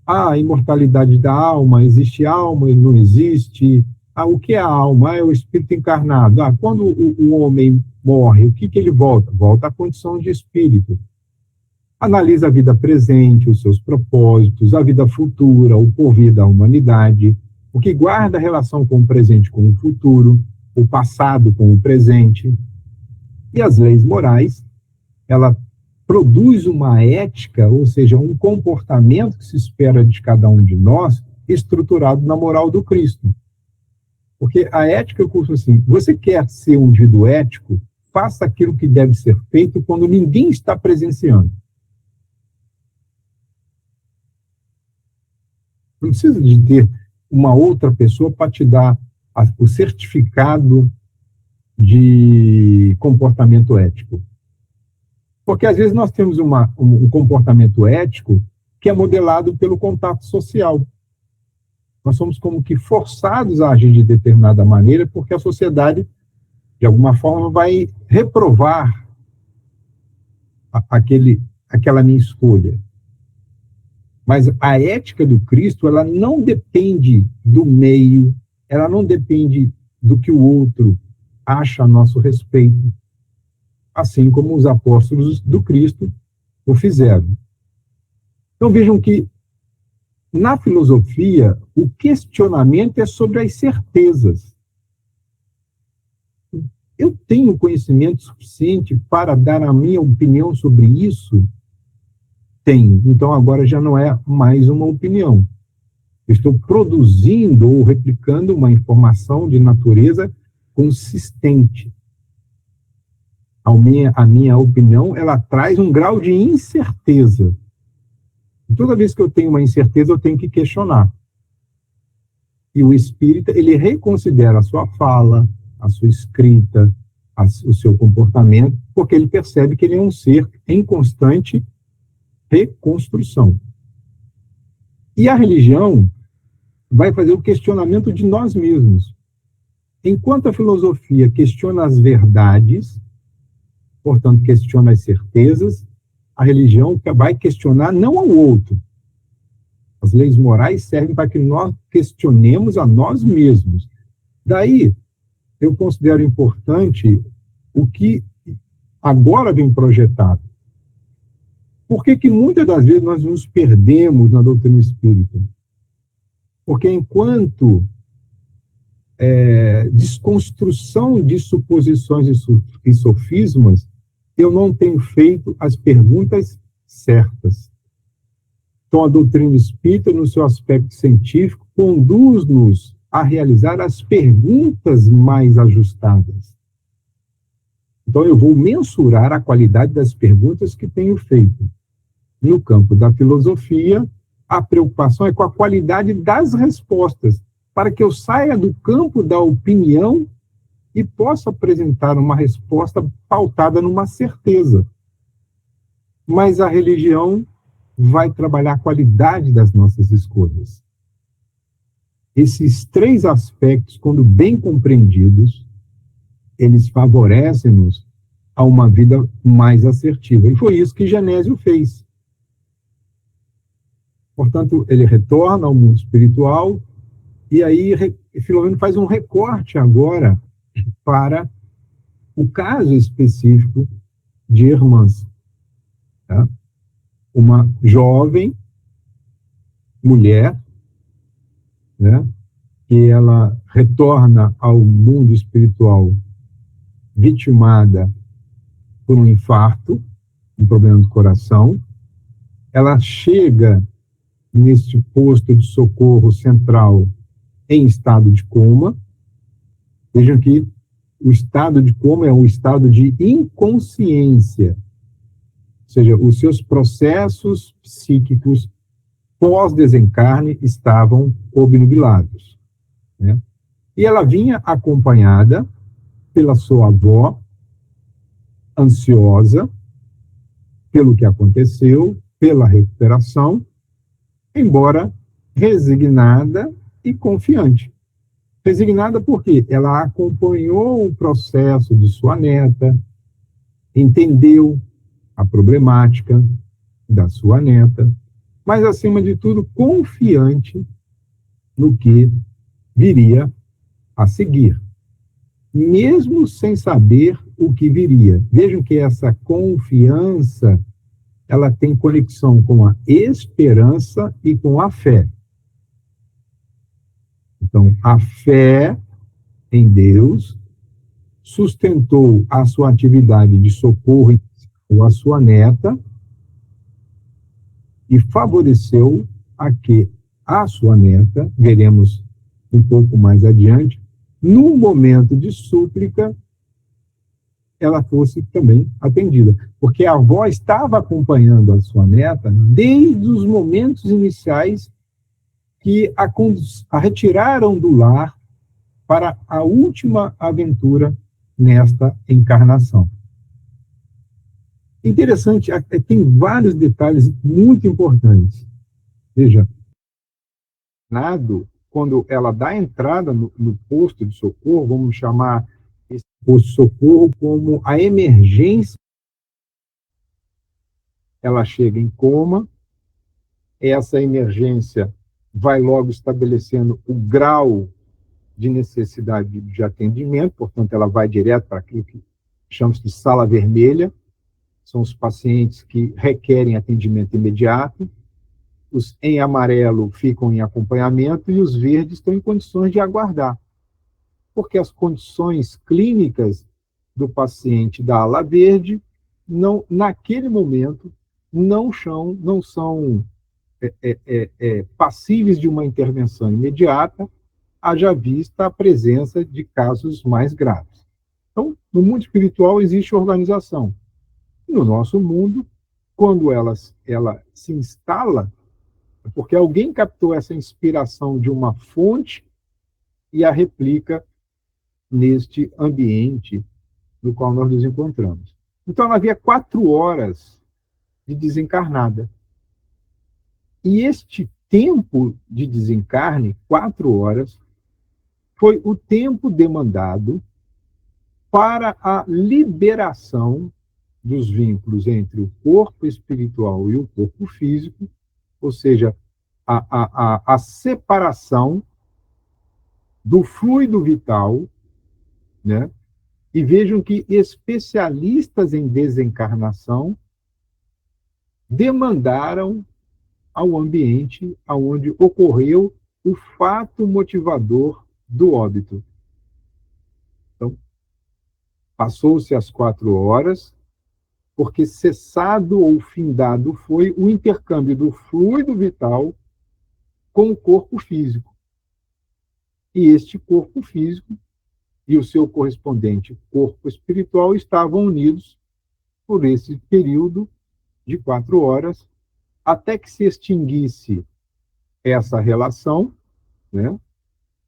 A imortalidade da alma, existe alma, não existe. O que é a alma? É o espírito encarnado. Quando o homem morre, o que ele volta? Volta à condição de espírito. Analisa a vida presente, os seus propósitos, a vida futura, o porvir da humanidade, o que guarda a relação com o presente com o futuro, o passado com o presente. E as leis morais, ela produz uma ética, ou seja, um comportamento que se espera de cada um de nós, estruturado na moral do Cristo. Porque a ética, eu curso assim, você quer ser um indivíduo ético, faça aquilo que deve ser feito quando ninguém está presenciando. Não precisa de ter uma outra pessoa para te dar o certificado de comportamento ético. Porque, às vezes, nós temos um comportamento ético que é modelado pelo contato social. Nós somos como que forçados a agir de determinada maneira porque a sociedade, de alguma forma, vai reprovar aquela minha escolha. Mas a ética do Cristo, ela não depende do meio, ela não depende do que o outro acha a nosso respeito, assim como os apóstolos do Cristo o fizeram. Então vejam que, na filosofia, o questionamento é sobre as certezas. Eu tenho conhecimento suficiente para dar a minha opinião sobre isso? Tenho. Então, agora já não é mais uma opinião. Eu estou produzindo ou replicando uma informação de natureza consistente. A minha opinião, ela traz um grau de incerteza. E toda vez que eu tenho uma incerteza, eu tenho que questionar. E o espírita, ele reconsidera a sua fala, a sua escrita, o seu comportamento, porque ele percebe que ele é um ser em constante reconstrução. E a religião vai fazer o questionamento de nós mesmos. Enquanto a filosofia questiona as verdades, portanto, questiona as certezas, a religião vai questionar não ao outro. As leis morais servem para que nós questionemos a nós mesmos. Daí, eu considero importante o que agora vem projetado. Por que muitas das vezes nós nos perdemos na doutrina espírita? Porque enquanto desconstrução de suposições e sofismas, eu não tenho feito as perguntas certas. Então, a doutrina espírita, no seu aspecto científico, conduz-nos a realizar as perguntas mais ajustadas. Então, eu vou mensurar a qualidade das perguntas que tenho feito. No campo da filosofia, a preocupação é com a qualidade das respostas, para que eu saia do campo da opinião e possa apresentar uma resposta pautada numa certeza. Mas a religião vai trabalhar a qualidade das nossas escolhas. Esses três aspectos, quando bem compreendidos, eles favorecem-nos a uma vida mais assertiva. E foi isso que Genésio fez. Portanto, ele retorna ao mundo espiritual e aí Filomeno faz um recorte agora para o caso específico de Hermance. Tá? Uma jovem mulher, né, que ela retorna ao mundo espiritual vitimada por um infarto, um problema do coração. Ela chega neste posto de socorro central em estado de coma. Vejam que o estado de coma é um estado de inconsciência, ou seja, os seus processos psíquicos pós-desencarne estavam obnubilados, né? E ela vinha acompanhada pela sua avó, ansiosa pelo que aconteceu, pela recuperação, embora resignada e confiante. Resignada porque ela acompanhou o processo de sua neta, entendeu a problemática da sua neta, mas, acima de tudo, confiante no que viria a seguir, mesmo sem saber o que viria. Vejam que essa confiança, ela tem conexão com a esperança e com a fé. Então, a fé em Deus sustentou a sua atividade de socorro à sua neta e favoreceu a que a sua neta, veremos um pouco mais adiante, num momento de súplica, ela fosse também atendida. Porque a avó estava acompanhando a sua neta desde os momentos iniciais que a retiraram do lar para a última aventura nesta encarnação. Interessante, tem vários detalhes muito importantes. Veja, quando ela dá entrada no posto de socorro, vamos chamar esse posto de socorro como a emergência. Ela chega em coma, essa emergência vai logo estabelecendo o grau de necessidade de atendimento, portanto, ela vai direto para aquilo que chamamos de sala vermelha. São os pacientes que requerem atendimento imediato. Os em amarelo ficam em acompanhamento e os verdes estão em condições de aguardar, porque as condições clínicas do paciente da ala verde, naquele momento, não são passíveis de uma intervenção imediata, haja vista a presença de casos mais graves. Então, no mundo espiritual existe organização. No nosso mundo, quando ela se instala, é porque alguém captou essa inspiração de uma fonte e a replica neste ambiente no qual nós nos encontramos. Então, ela havia 4 horas de desencarnada. E este tempo de desencarne, 4 horas, foi o tempo demandado para a liberação dos vínculos entre o corpo espiritual e o corpo físico, ou seja, a separação do fluido vital, né? E vejam que especialistas em desencarnação demandaram ao ambiente onde ocorreu o fato motivador do óbito. Então, passou-se as 4 horas, porque cessado ou findado foi o intercâmbio do fluido vital com o corpo físico. E este corpo físico e o seu correspondente corpo espiritual estavam unidos por esse período de 4 horas, até que se extinguisse essa relação, né?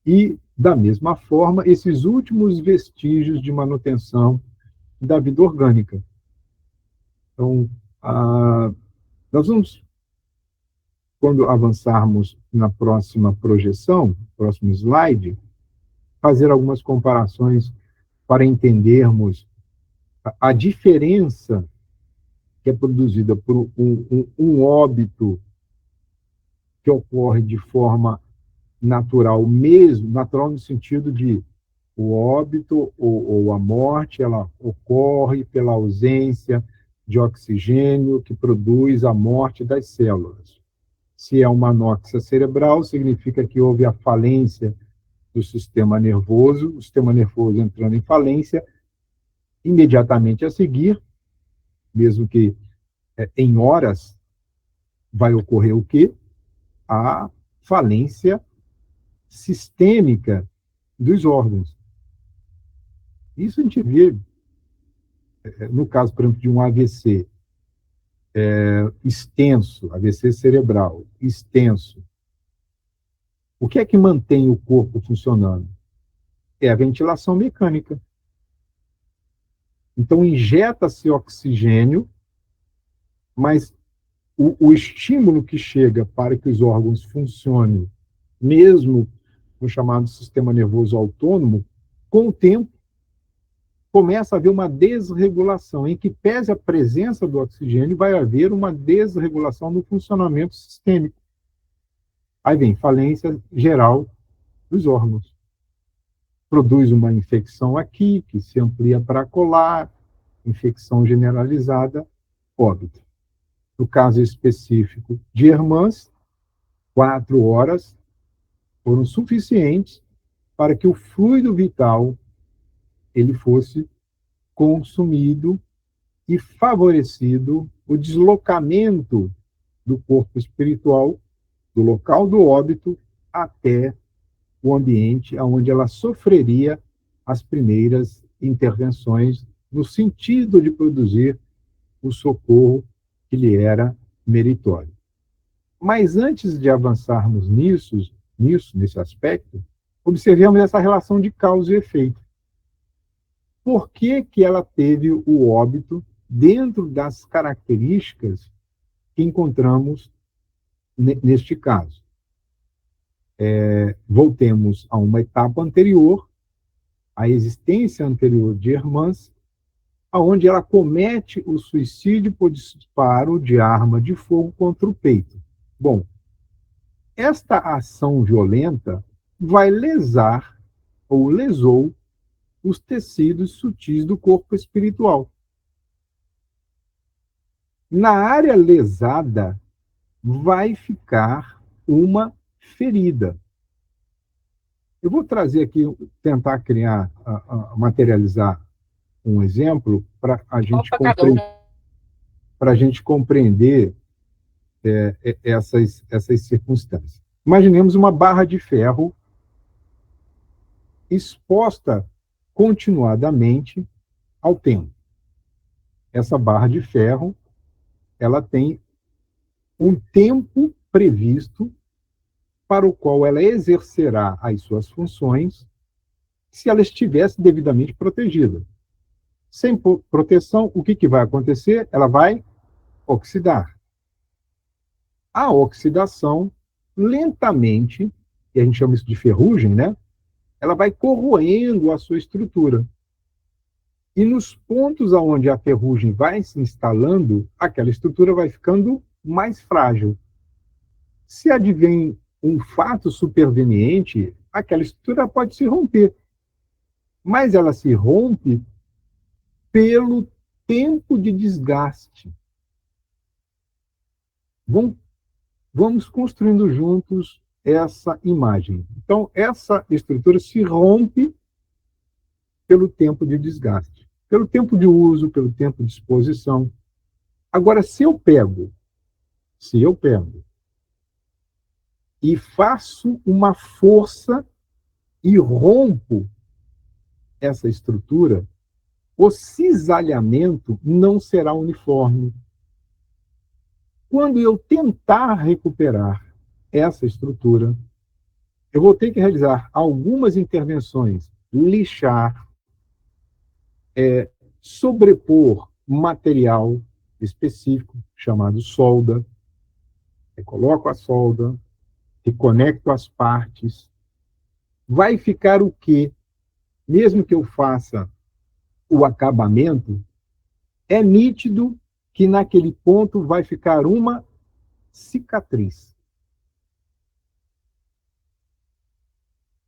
E, da mesma forma, esses últimos vestígios de manutenção da vida orgânica. Então, nós vamos, quando avançarmos na próxima projeção, próximo slide, fazer algumas comparações para entendermos a diferença que é produzida por um óbito que ocorre de forma natural mesmo, natural no sentido de o óbito ou a morte, ela ocorre pela ausência de oxigênio que produz a morte das células. Se é uma anóxia cerebral, significa que houve a falência do sistema nervoso, o sistema nervoso entrando em falência, imediatamente a seguir, mesmo que em horas, vai ocorrer o quê? A falência sistêmica dos órgãos. Isso a gente vê, no caso, por exemplo, de um AVC extenso, AVC cerebral, extenso. O que é que mantém o corpo funcionando? É a ventilação mecânica. Então, injeta-se oxigênio, mas o estímulo que chega para que os órgãos funcionem, mesmo no chamado sistema nervoso autônomo, com o tempo, começa a haver uma desregulação, em que, pese a presença do oxigênio, vai haver uma desregulação no funcionamento sistêmico. Aí vem falência geral dos órgãos. Produz uma infecção aqui, que se amplia para colar, infecção generalizada, óbito. No caso específico de Hermans, 4 horas foram suficientes para que o fluido vital ele fosse consumido e favorecido o deslocamento do corpo espiritual do local do óbito até o ambiente onde ela sofreria as primeiras intervenções no sentido de produzir o socorro que lhe era meritório. Mas antes de avançarmos nesse aspecto, observemos essa relação de causa e efeito. Por que que ela teve o óbito dentro das características que encontramos neste caso? Voltemos a uma etapa anterior, a existência anterior de Hermans, onde ela comete o suicídio por disparo de arma de fogo contra o peito. Bom, esta ação violenta vai lesar ou lesou os tecidos sutis do corpo espiritual. Na área lesada vai ficar uma ferida. Eu vou trazer aqui, tentar criar, materializar um exemplo para a gente compreender essas circunstâncias. Imaginemos uma barra de ferro exposta continuadamente ao tempo. Essa barra de ferro, ela tem um tempo previsto para o qual ela exercerá as suas funções se ela estivesse devidamente protegida. Sem proteção, o que vai acontecer? Ela vai oxidar. A oxidação, lentamente, e a gente chama isso de ferrugem, né? Ela vai corroendo a sua estrutura. E nos pontos onde a ferrugem vai se instalando, aquela estrutura vai ficando mais frágil. Se advém um fato superveniente, aquela estrutura pode se romper. Mas ela se rompe pelo tempo de desgaste. Vamos construindo juntos essa imagem. Então, essa estrutura se rompe pelo tempo de desgaste, pelo tempo de uso, pelo tempo de exposição. Agora, se eu pego e faço uma força e rompo essa estrutura, o cisalhamento não será uniforme. Quando eu tentar recuperar essa estrutura, eu vou ter que realizar algumas intervenções, lixar, sobrepor material específico, chamado solda. Eu coloco a solda, reconecto as partes. Vai ficar o quê? Mesmo que eu faça o acabamento, é nítido que naquele ponto vai ficar uma cicatriz.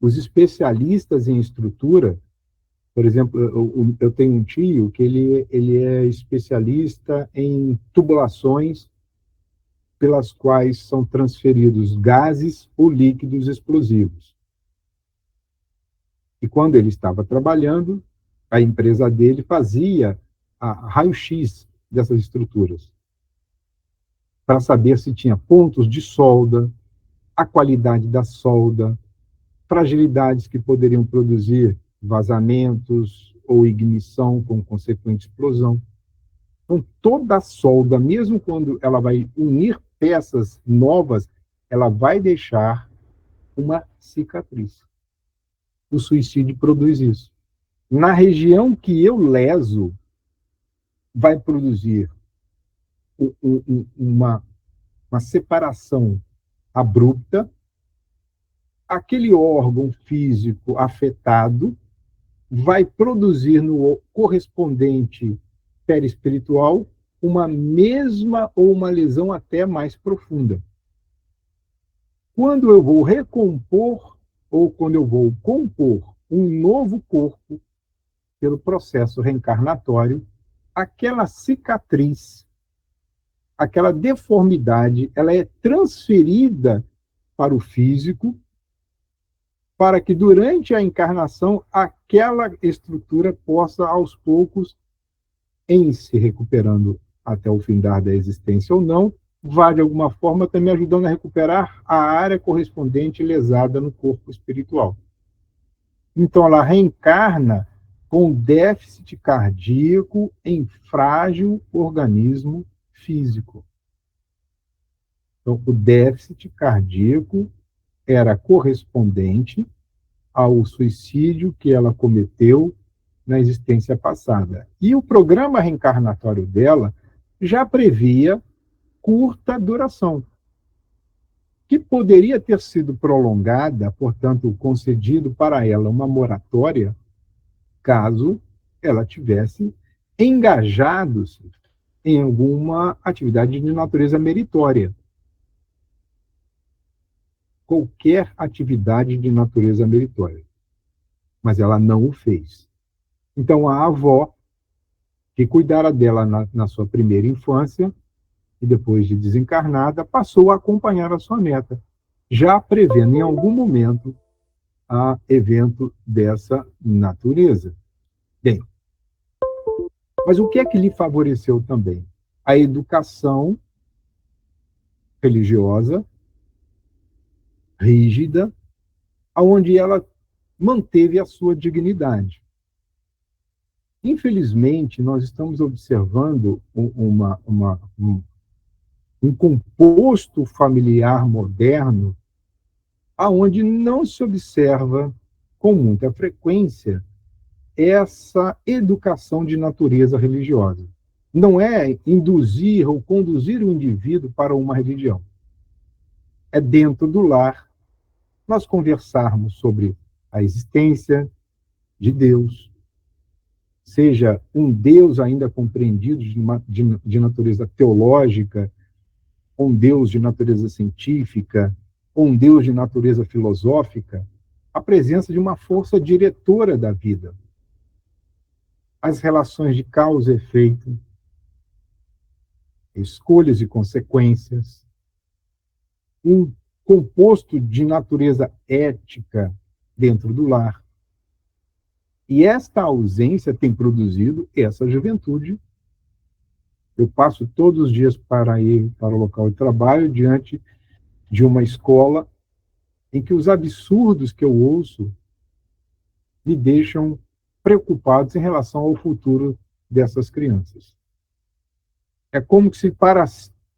Os especialistas em estrutura, por exemplo, eu tenho um tio que ele é especialista em tubulações pelas quais são transferidos gases ou líquidos explosivos. E quando ele estava trabalhando, a empresa dele fazia a raio-x dessas estruturas, para saber se tinha pontos de solda, a qualidade da solda, fragilidades que poderiam produzir vazamentos ou ignição com consequente explosão. Então, toda a solda, mesmo quando ela vai unir peças novas, ela vai deixar uma cicatriz. O suicídio produz isso. Na região que eu leso, vai produzir uma separação abrupta. Aquele órgão físico afetado vai produzir no correspondente perispiritual uma mesma ou uma lesão até mais profunda. Quando eu vou recompor ou quando eu vou compor um novo corpo pelo processo reencarnatório, aquela cicatriz, aquela deformidade, ela é transferida para o físico, para que durante a encarnação aquela estrutura possa, aos poucos, em se recuperando até o findar da existência ou não, vá de alguma forma também ajudando a recuperar a área correspondente lesada no corpo espiritual. Então ela reencarna com déficit cardíaco em frágil organismo físico. Então, o déficit cardíaco era correspondente ao suicídio que ela cometeu na existência passada. E o programa reencarnatório dela já previa curta duração, que poderia ter sido prolongada, portanto, concedido para ela uma moratória, caso ela tivesse engajado-se em alguma atividade de natureza meritória. Qualquer atividade de natureza meritória. Mas ela não o fez. Então, a avó, que cuidara dela na sua primeira infância, e depois de desencarnada, passou a acompanhar a sua neta, já prevendo em algum momento a evento dessa natureza. Bem, mas o que é que lhe favoreceu também? A educação religiosa, rígida, onde ela manteve a sua dignidade. Infelizmente, nós estamos observando um composto familiar moderno aonde não se observa com muita frequência essa educação de natureza religiosa. Não é induzir ou conduzir o indivíduo para uma religião. É dentro do lar nós conversarmos sobre a existência de Deus, seja um Deus ainda compreendido de natureza teológica, um Deus de natureza científica, ou um Deus de natureza filosófica, a presença de uma força diretora da vida. As relações de causa e efeito, escolhas e consequências, um composto de natureza ética dentro do lar. E esta ausência tem produzido essa juventude. Eu passo todos os dias para ir para o local de trabalho diante de uma escola em que os absurdos que eu ouço me deixam preocupados em relação ao futuro dessas crianças. É como se para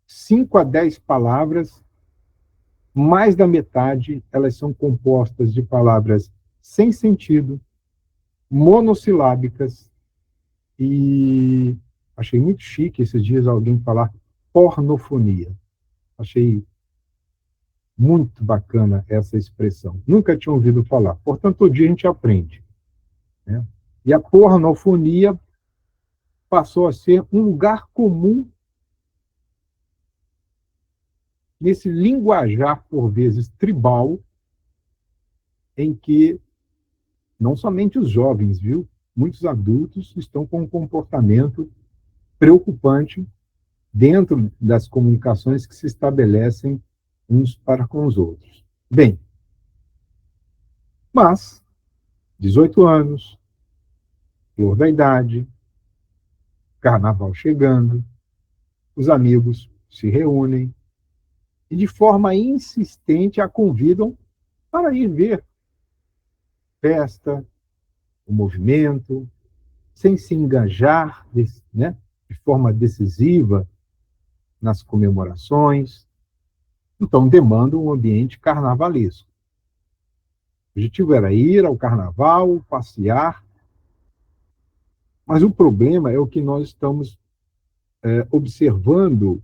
5 a 10 palavras, mais da metade, elas são compostas de palavras sem sentido, monossilábicas, e achei muito chique esses dias alguém falar pornofonia. Achei muito bacana essa expressão. Nunca tinha ouvido falar. Portanto, todo dia a gente aprende. Né? E a pornofonia passou a ser um lugar comum nesse linguajar, por vezes, tribal, em que não somente os jovens, viu? Muitos adultos estão com um comportamento preocupante dentro das comunicações que se estabelecem uns para com os outros. Bem, mas 18 anos, flor da idade, carnaval chegando, os amigos se reúnem e de forma insistente a convidam para ir ver festa, o movimento, sem se engajar, né, de forma decisiva nas comemorações. Então, demanda um ambiente carnavalesco. O objetivo era ir ao carnaval, passear, mas o problema é o que nós estamos observando,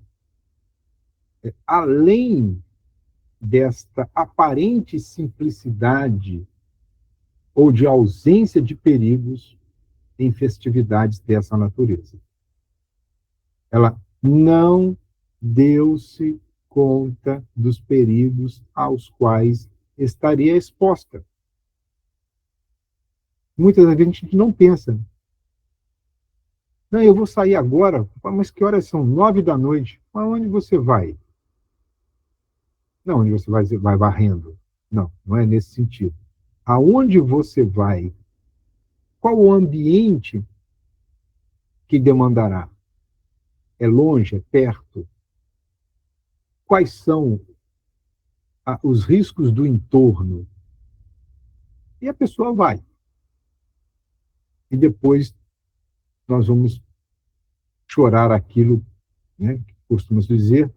além desta aparente simplicidade ou de ausência de perigos em festividades dessa natureza. Ela não deu-se conta dos perigos aos quais estaria exposta. Muitas vezes a gente não pensa. Não, eu vou sair agora, mas que horas são? 9 da noite. Mas onde você vai? Não, onde você vai varrendo. Não, não é nesse sentido. Aonde você vai? Qual o ambiente que demandará? É longe? É perto? Quais são os riscos do entorno? E a pessoa vai. E depois nós vamos chorar aquilo, né, que costumamos dizer,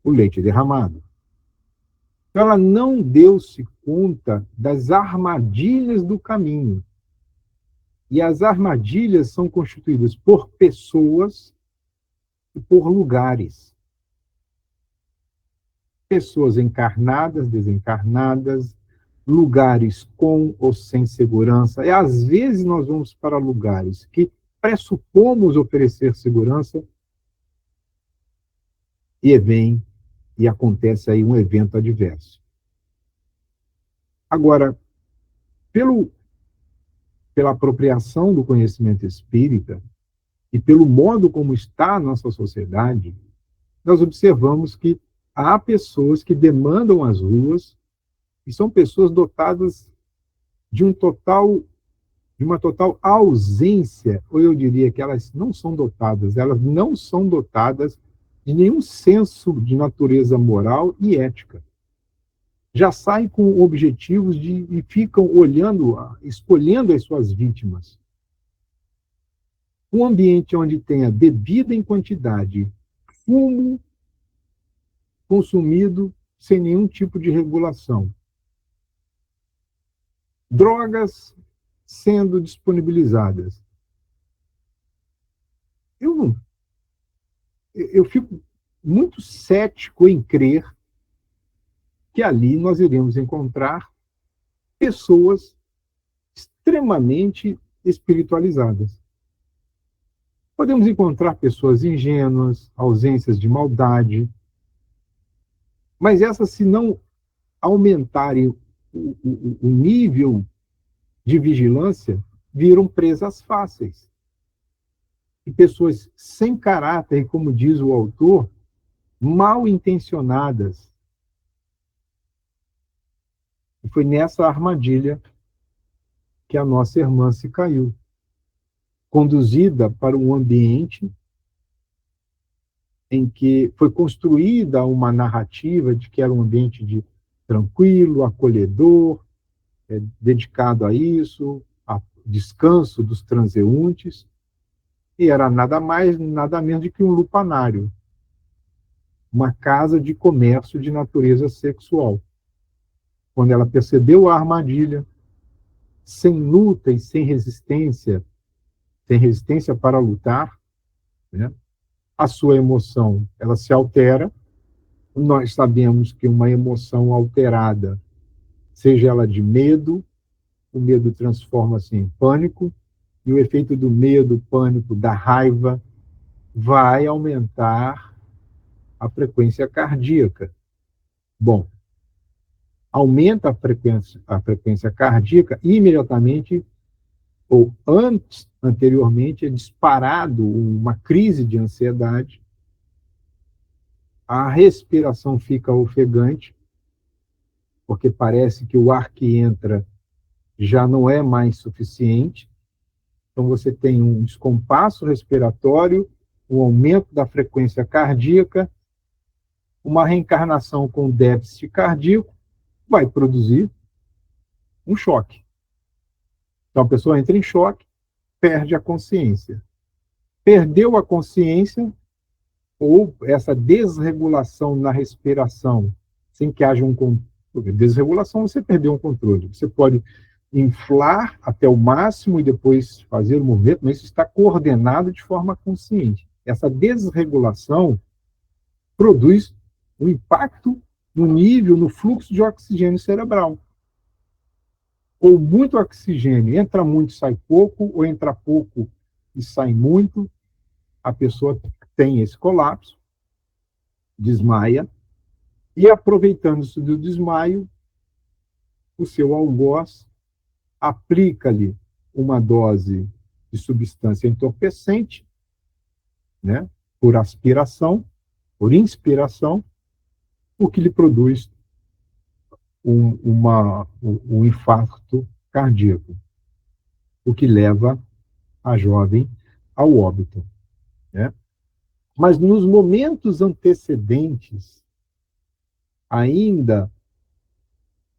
o leite derramado. Então, ela não deu-se conta das armadilhas do caminho. E as armadilhas são constituídas por pessoas e por lugares. Pessoas encarnadas, desencarnadas, lugares com ou sem segurança. E às vezes nós vamos para lugares que pressupomos oferecer segurança e vem e acontece aí um evento adverso. Agora, pela apropriação do conhecimento espírita e pelo modo como está a nossa sociedade, nós observamos que há pessoas que demandam as ruas e são pessoas dotadas de uma total ausência, ou eu diria que elas não são dotadas de nenhum senso de natureza moral e ética. Já saem com objetivos e ficam escolhendo as suas vítimas. Um ambiente onde tenha bebida em quantidade, fumo consumido sem nenhum tipo de regulação, drogas sendo disponibilizadas. Eu fico muito cético em crer que ali nós iremos encontrar pessoas extremamente espiritualizadas. Podemos encontrar pessoas ingênuas, ausências de maldade, mas essas, se não aumentarem o nível de vigilância, viram presas fáceis. E pessoas sem caráter, como diz o autor, mal intencionadas. E foi nessa armadilha que a nossa irmã se caiu, conduzida para um ambiente em que foi construída uma narrativa de que era um ambiente tranquilo, acolhedor, dedicado a isso, a descanso dos transeuntes, e era nada mais, nada menos do que um lupanário, uma casa de comércio de natureza sexual. Quando ela percebeu a armadilha, sem luta e sem resistência para lutar, né, a sua emoção ela se altera. Nós sabemos que uma emoção alterada, seja ela de medo, o medo transforma-se em pânico, e o efeito do medo, pânico, da raiva, vai aumentar a frequência cardíaca. Bom, aumenta a frequência cardíaca, e imediatamente, ou anteriormente, é disparado uma crise de ansiedade, a respiração fica ofegante, porque parece que o ar que entra já não é mais suficiente. Então, você tem um descompasso respiratório, um aumento da frequência cardíaca, uma reencarnação com déficit cardíaco, vai produzir um choque. Então, a pessoa entra em choque, perde a consciência. Perdeu a consciência, ou essa desregulação na respiração, sem que haja um controle. Desregulação, você perdeu um controle. Você pode inflar até o máximo e depois fazer o movimento, mas isso está coordenado de forma consciente. Essa desregulação produz um impacto no nível, no fluxo de oxigênio cerebral. Ou muito oxigênio, entra muito, sai pouco, ou entra pouco e sai muito, a pessoa tem esse colapso, desmaia, e aproveitando-se do desmaio, o seu algoz aplica-lhe uma dose de substância entorpecente, né, por aspiração, por inspiração, o que lhe produz um infarto cardíaco, o que leva a jovem ao óbito, né? Mas nos momentos antecedentes, ainda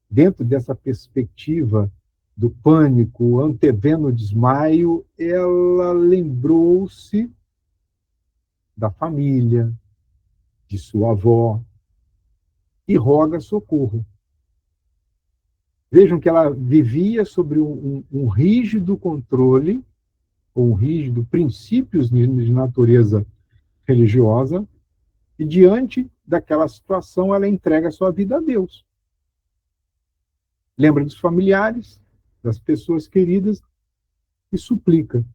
dentro dessa perspectiva do pânico, antevendo o desmaio, ela lembrou-se da família, de sua avó, e roga socorro. Vejam que ela vivia sobre um rígido controle, com rígido princípios de natureza religiosa, e diante daquela situação ela entrega a sua vida a Deus. Lembra dos familiares, das pessoas queridas, e suplica.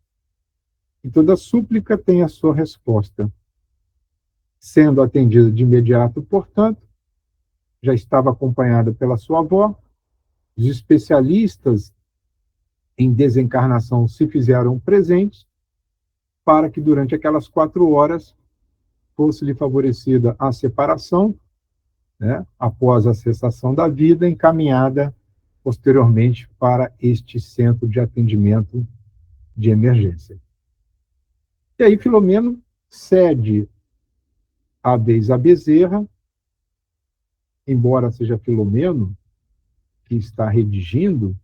E toda súplica tem a sua resposta. Sendo atendida de imediato, portanto, já estava acompanhada pela sua avó, os especialistas em desencarnação se fizeram presentes para que durante aquelas 4 horas fosse-lhe favorecida a separação, né, após a cessação da vida, encaminhada posteriormente para este centro de atendimento de emergência. E aí Filomeno cede a vez a Bezerra, embora seja Filomeno que está redigindo,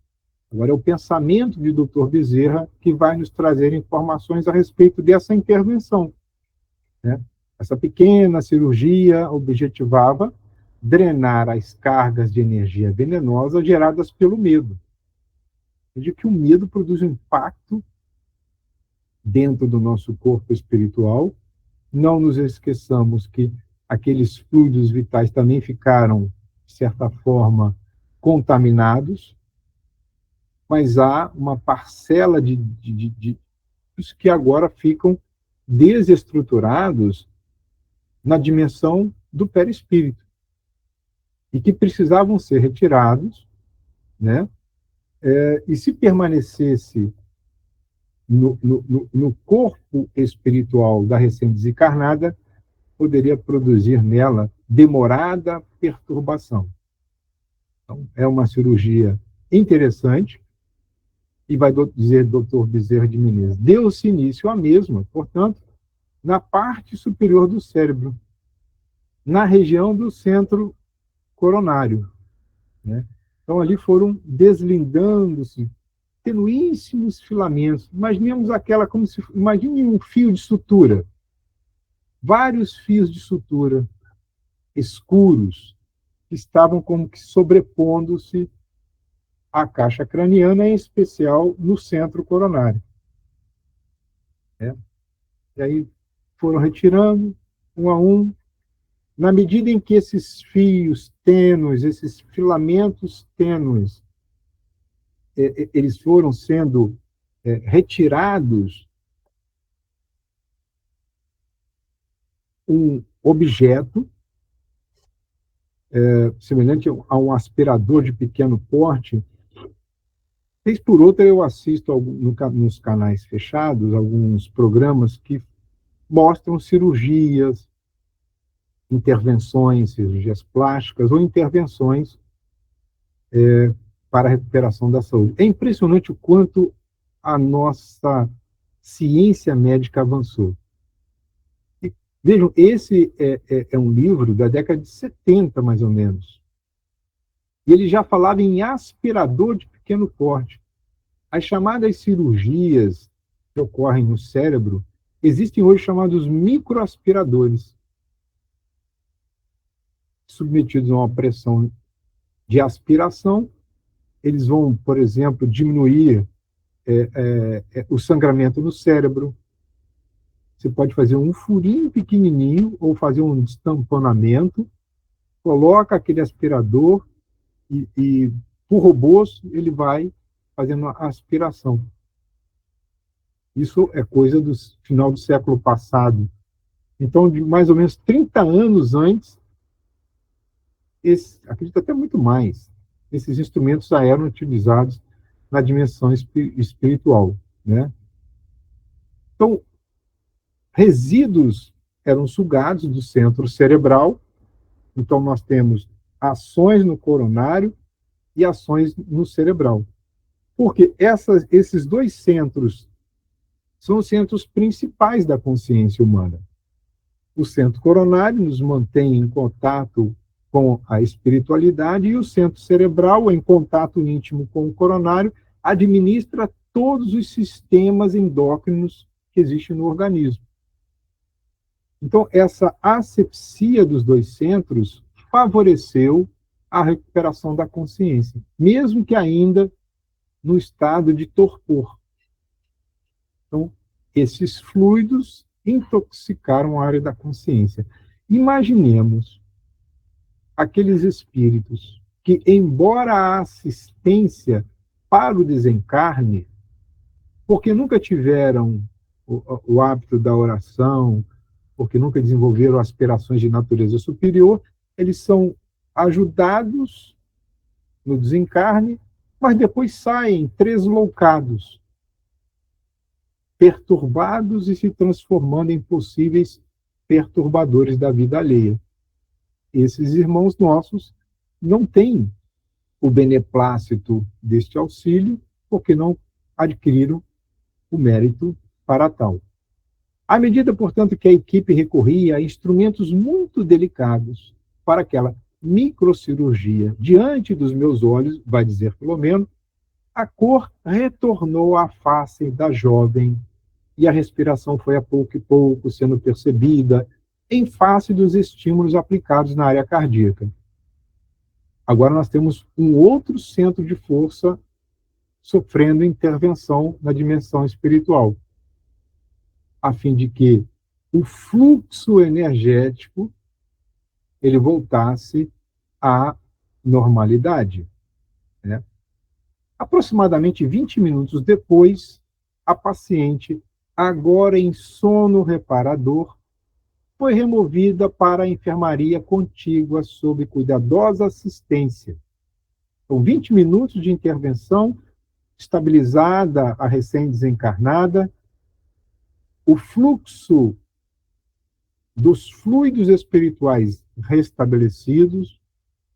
agora é o pensamento de Dr. Bezerra que vai nos trazer informações a respeito dessa intervenção, né? Essa pequena cirurgia objetivava drenar as cargas de energia venenosa geradas pelo medo. De que o medo produz um impacto dentro do nosso corpo espiritual. Não nos esqueçamos que aqueles fluidos vitais também ficaram, de certa forma, contaminados, mas há uma parcela de que agora ficam desestruturados na dimensão do perispírito e que precisavam ser retirados, né? E se permanecesse no corpo espiritual da recém-desencarnada, poderia produzir nela demorada perturbação. Então, é uma cirurgia interessante, e vai dizer Dr. Bezerra de Menezes, deu-se início à mesma, portanto, na parte superior do cérebro, na região do centro coronário, né? Então, ali foram deslindando-se tenuíssimos filamentos. Imagine um fio de sutura, vários fios de sutura escuros que estavam como que sobrepondo-se à caixa craniana, em especial no centro coronário. E aí foram retirando, um a um. Na medida em que esses fios tênues, esses filamentos tênues, eles foram sendo retirados, um objeto semelhante a um aspirador de pequeno porte. Vez por outra eu assisto nos canais fechados alguns programas que mostram cirurgias intervenções, cirurgias plásticas ou intervenções para a recuperação da saúde. É impressionante o quanto a nossa ciência médica avançou. E, vejam, esse é um livro da década de 70, mais ou menos. E ele já falava em aspirador de pequeno porte. As chamadas cirurgias que ocorrem no cérebro, existem hoje chamados microaspiradores, submetidos a uma pressão de aspiração. Eles vão, por exemplo, diminuir o sangramento no cérebro. Você pode fazer um furinho pequenininho ou fazer um destamponamento, coloca aquele aspirador e por robôs ele vai fazendo a aspiração. Isso é coisa do final do século passado. Então, de mais ou menos 30 anos antes, acredito até muito mais, esses instrumentos já eram utilizados na dimensão espiritual, né? Então, resíduos eram sugados do centro cerebral. Então, nós temos ações no coronário e ações no cerebral. Porque esses dois centros são os centros principais da consciência humana. O centro coronário nos mantém em contato com a espiritualidade e o centro cerebral, em contato íntimo com o coronário, administra todos os sistemas endócrinos que existem no organismo. Então, essa asepsia dos dois centros favoreceu a recuperação da consciência, mesmo que ainda no estado de torpor. Então, esses fluidos intoxicaram a área da consciência. Imaginemos aqueles espíritos que, embora a assistência para o desencarne, porque nunca tiveram o hábito da oração, porque nunca desenvolveram aspirações de natureza superior, eles são ajudados no desencarne, mas depois saem tresloucados, perturbados e se transformando em possíveis perturbadores da vida alheia. Esses irmãos nossos não têm o beneplácito deste auxílio, porque não adquiriram o mérito para tal. À medida, portanto, que a equipe recorria a instrumentos muito delicados para aquela microcirurgia, diante dos meus olhos, vai dizer Filomeno, a cor retornou à face da jovem e a respiração foi a pouco e pouco sendo percebida em face dos estímulos aplicados na área cardíaca. Agora nós temos um outro centro de força sofrendo intervenção na dimensão espiritual, a fim de que o fluxo energético ele voltasse à normalidade, né? Aproximadamente 20 minutos depois, a paciente, agora em sono reparador, foi removida para a enfermaria contígua sob cuidadosa assistência. Então, 20 minutos de intervenção, estabilizada a recém-desencarnada, o fluxo dos fluidos espirituais restabelecidos,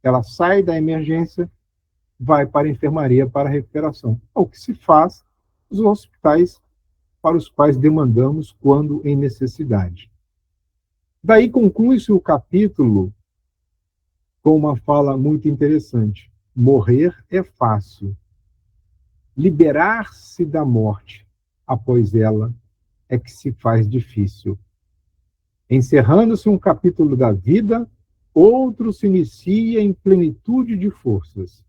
ela sai da emergência, vai para a enfermaria para a recuperação. É o que se faz nos hospitais para os quais demandamos quando em necessidade. Daí conclui-se o capítulo com uma fala muito interessante. Morrer é fácil. Liberar-se da morte após ela é que se faz difícil. Encerrando-se um capítulo da vida, outro se inicia em plenitude de forças.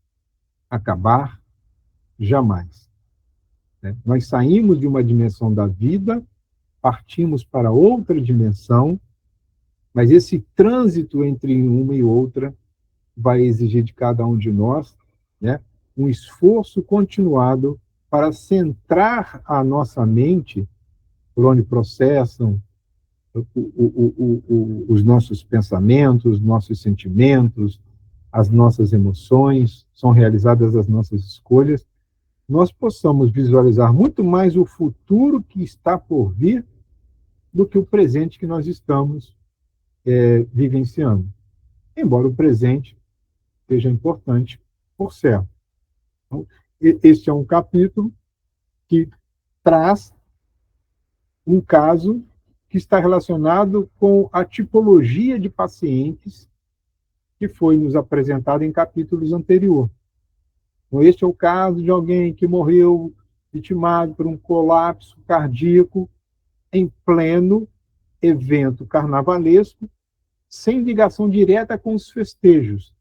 Acabar, jamais. Nós saímos de uma dimensão da vida, partimos para outra dimensão, mas esse trânsito entre uma e outra vai exigir de cada um de nós, né, um esforço continuado para centrar a nossa mente por onde processam os nossos pensamentos, nossos sentimentos, as nossas emoções, são realizadas as nossas escolhas, nós possamos visualizar muito mais o futuro que está por vir do que o presente que nós estamos vivenciando. Embora o presente seja importante, por certo. Então, este é um capítulo que traz um caso que está relacionado com a tipologia de pacientes que foi nos apresentado em capítulos anteriores. Então, este é o caso de alguém que morreu vitimado por um colapso cardíaco em pleno evento carnavalesco, sem ligação direta com os festejos,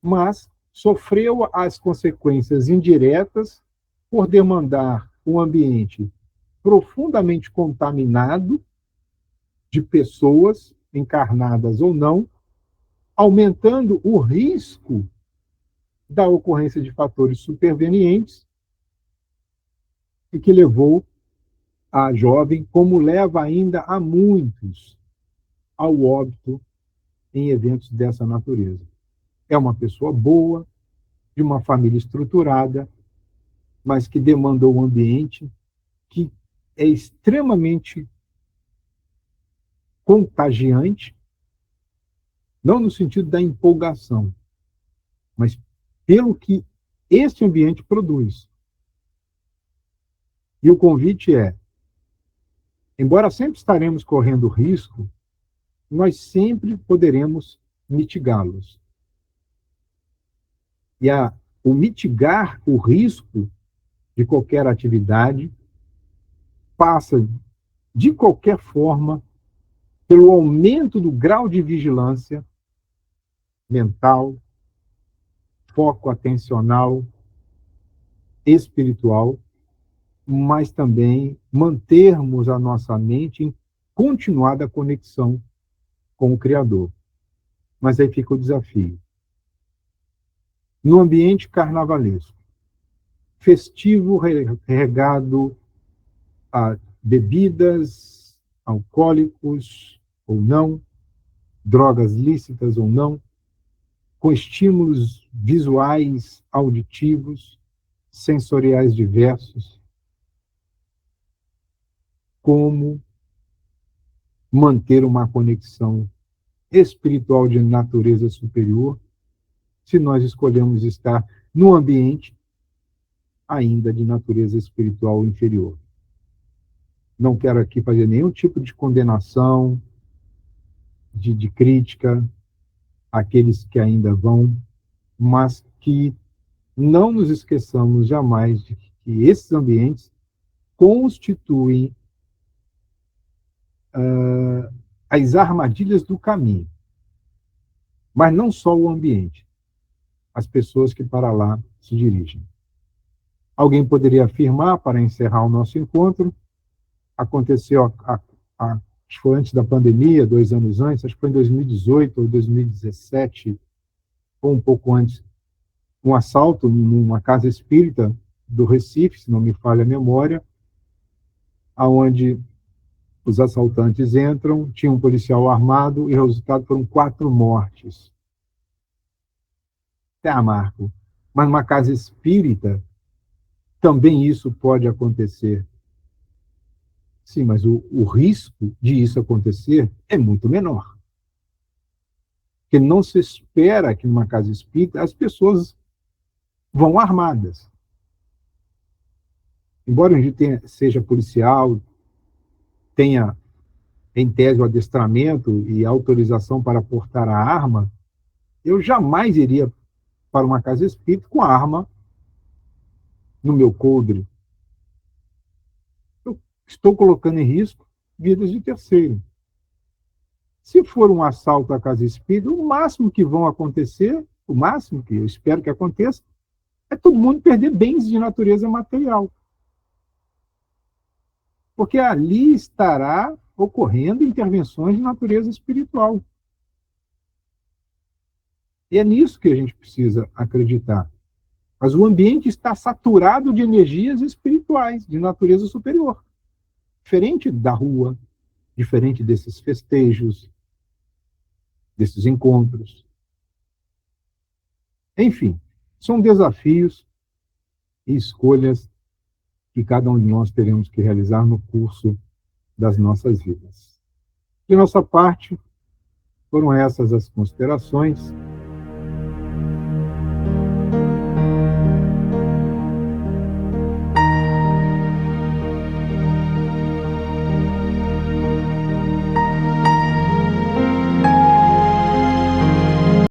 mas sofreu as consequências indiretas por demandar um ambiente profundamente contaminado de pessoas, encarnadas ou não, aumentando o risco da ocorrência de fatores supervenientes e que levou a jovem, como leva ainda a muitos, ao óbito em eventos dessa natureza. É uma pessoa boa, de uma família estruturada, mas que demandou um ambiente que é extremamente contagiante, não no sentido da empolgação, mas pelo que este ambiente produz. E o convite é, embora sempre estaremos correndo risco, nós sempre poderemos mitigá-los. E o mitigar o risco de qualquer atividade passa, de qualquer forma, pelo aumento do grau de vigilância mental, foco atencional, espiritual, mas também mantermos a nossa mente em continuada conexão com o Criador. Mas aí fica o desafio. No ambiente carnavalesco, festivo regado a bebidas, alcoólicos ou não, drogas lícitas ou não, com estímulos visuais, auditivos, sensoriais diversos, como manter uma conexão espiritual de natureza superior, se nós escolhemos estar no ambiente ainda de natureza espiritual inferior. Não quero aqui fazer nenhum tipo de condenação, de crítica àqueles que ainda vão, mas que não nos esqueçamos jamais de que esses ambientes constituem as armadilhas do caminho. Mas não só o ambiente, as pessoas que para lá se dirigem. Alguém poderia afirmar, para encerrar o nosso encontro, aconteceu, acho que foi antes da pandemia, 2 anos antes, acho que foi em 2018 ou 2017, ou um pouco antes, um assalto numa casa espírita do Recife, se não me falha a memória, aonde os assaltantes entram, tinha um policial armado e o resultado foram 4 mortes. Marco, mas numa casa espírita também isso pode acontecer. Sim, mas o risco de isso acontecer é muito menor. Porque não se espera que numa casa espírita as pessoas vão armadas. Embora a gente seja policial, tenha em tese o adestramento e autorização para portar a arma, eu jamais iria para uma casa espírita com a arma no meu coldre. Eu estou colocando em risco vidas de terceiro. Se for um assalto à casa espírita, o máximo que vão acontecer, o máximo que eu espero que aconteça, é todo mundo perder bens de natureza material. Porque ali estará ocorrendo intervenções de natureza espiritual. E é nisso que a gente precisa acreditar. Mas o ambiente está saturado de energias espirituais, de natureza superior. Diferente da rua, diferente desses festejos, desses encontros. Enfim, são desafios e escolhas que cada um de nós teremos que realizar no curso das nossas vidas. De nossa parte, Foram essas as considerações.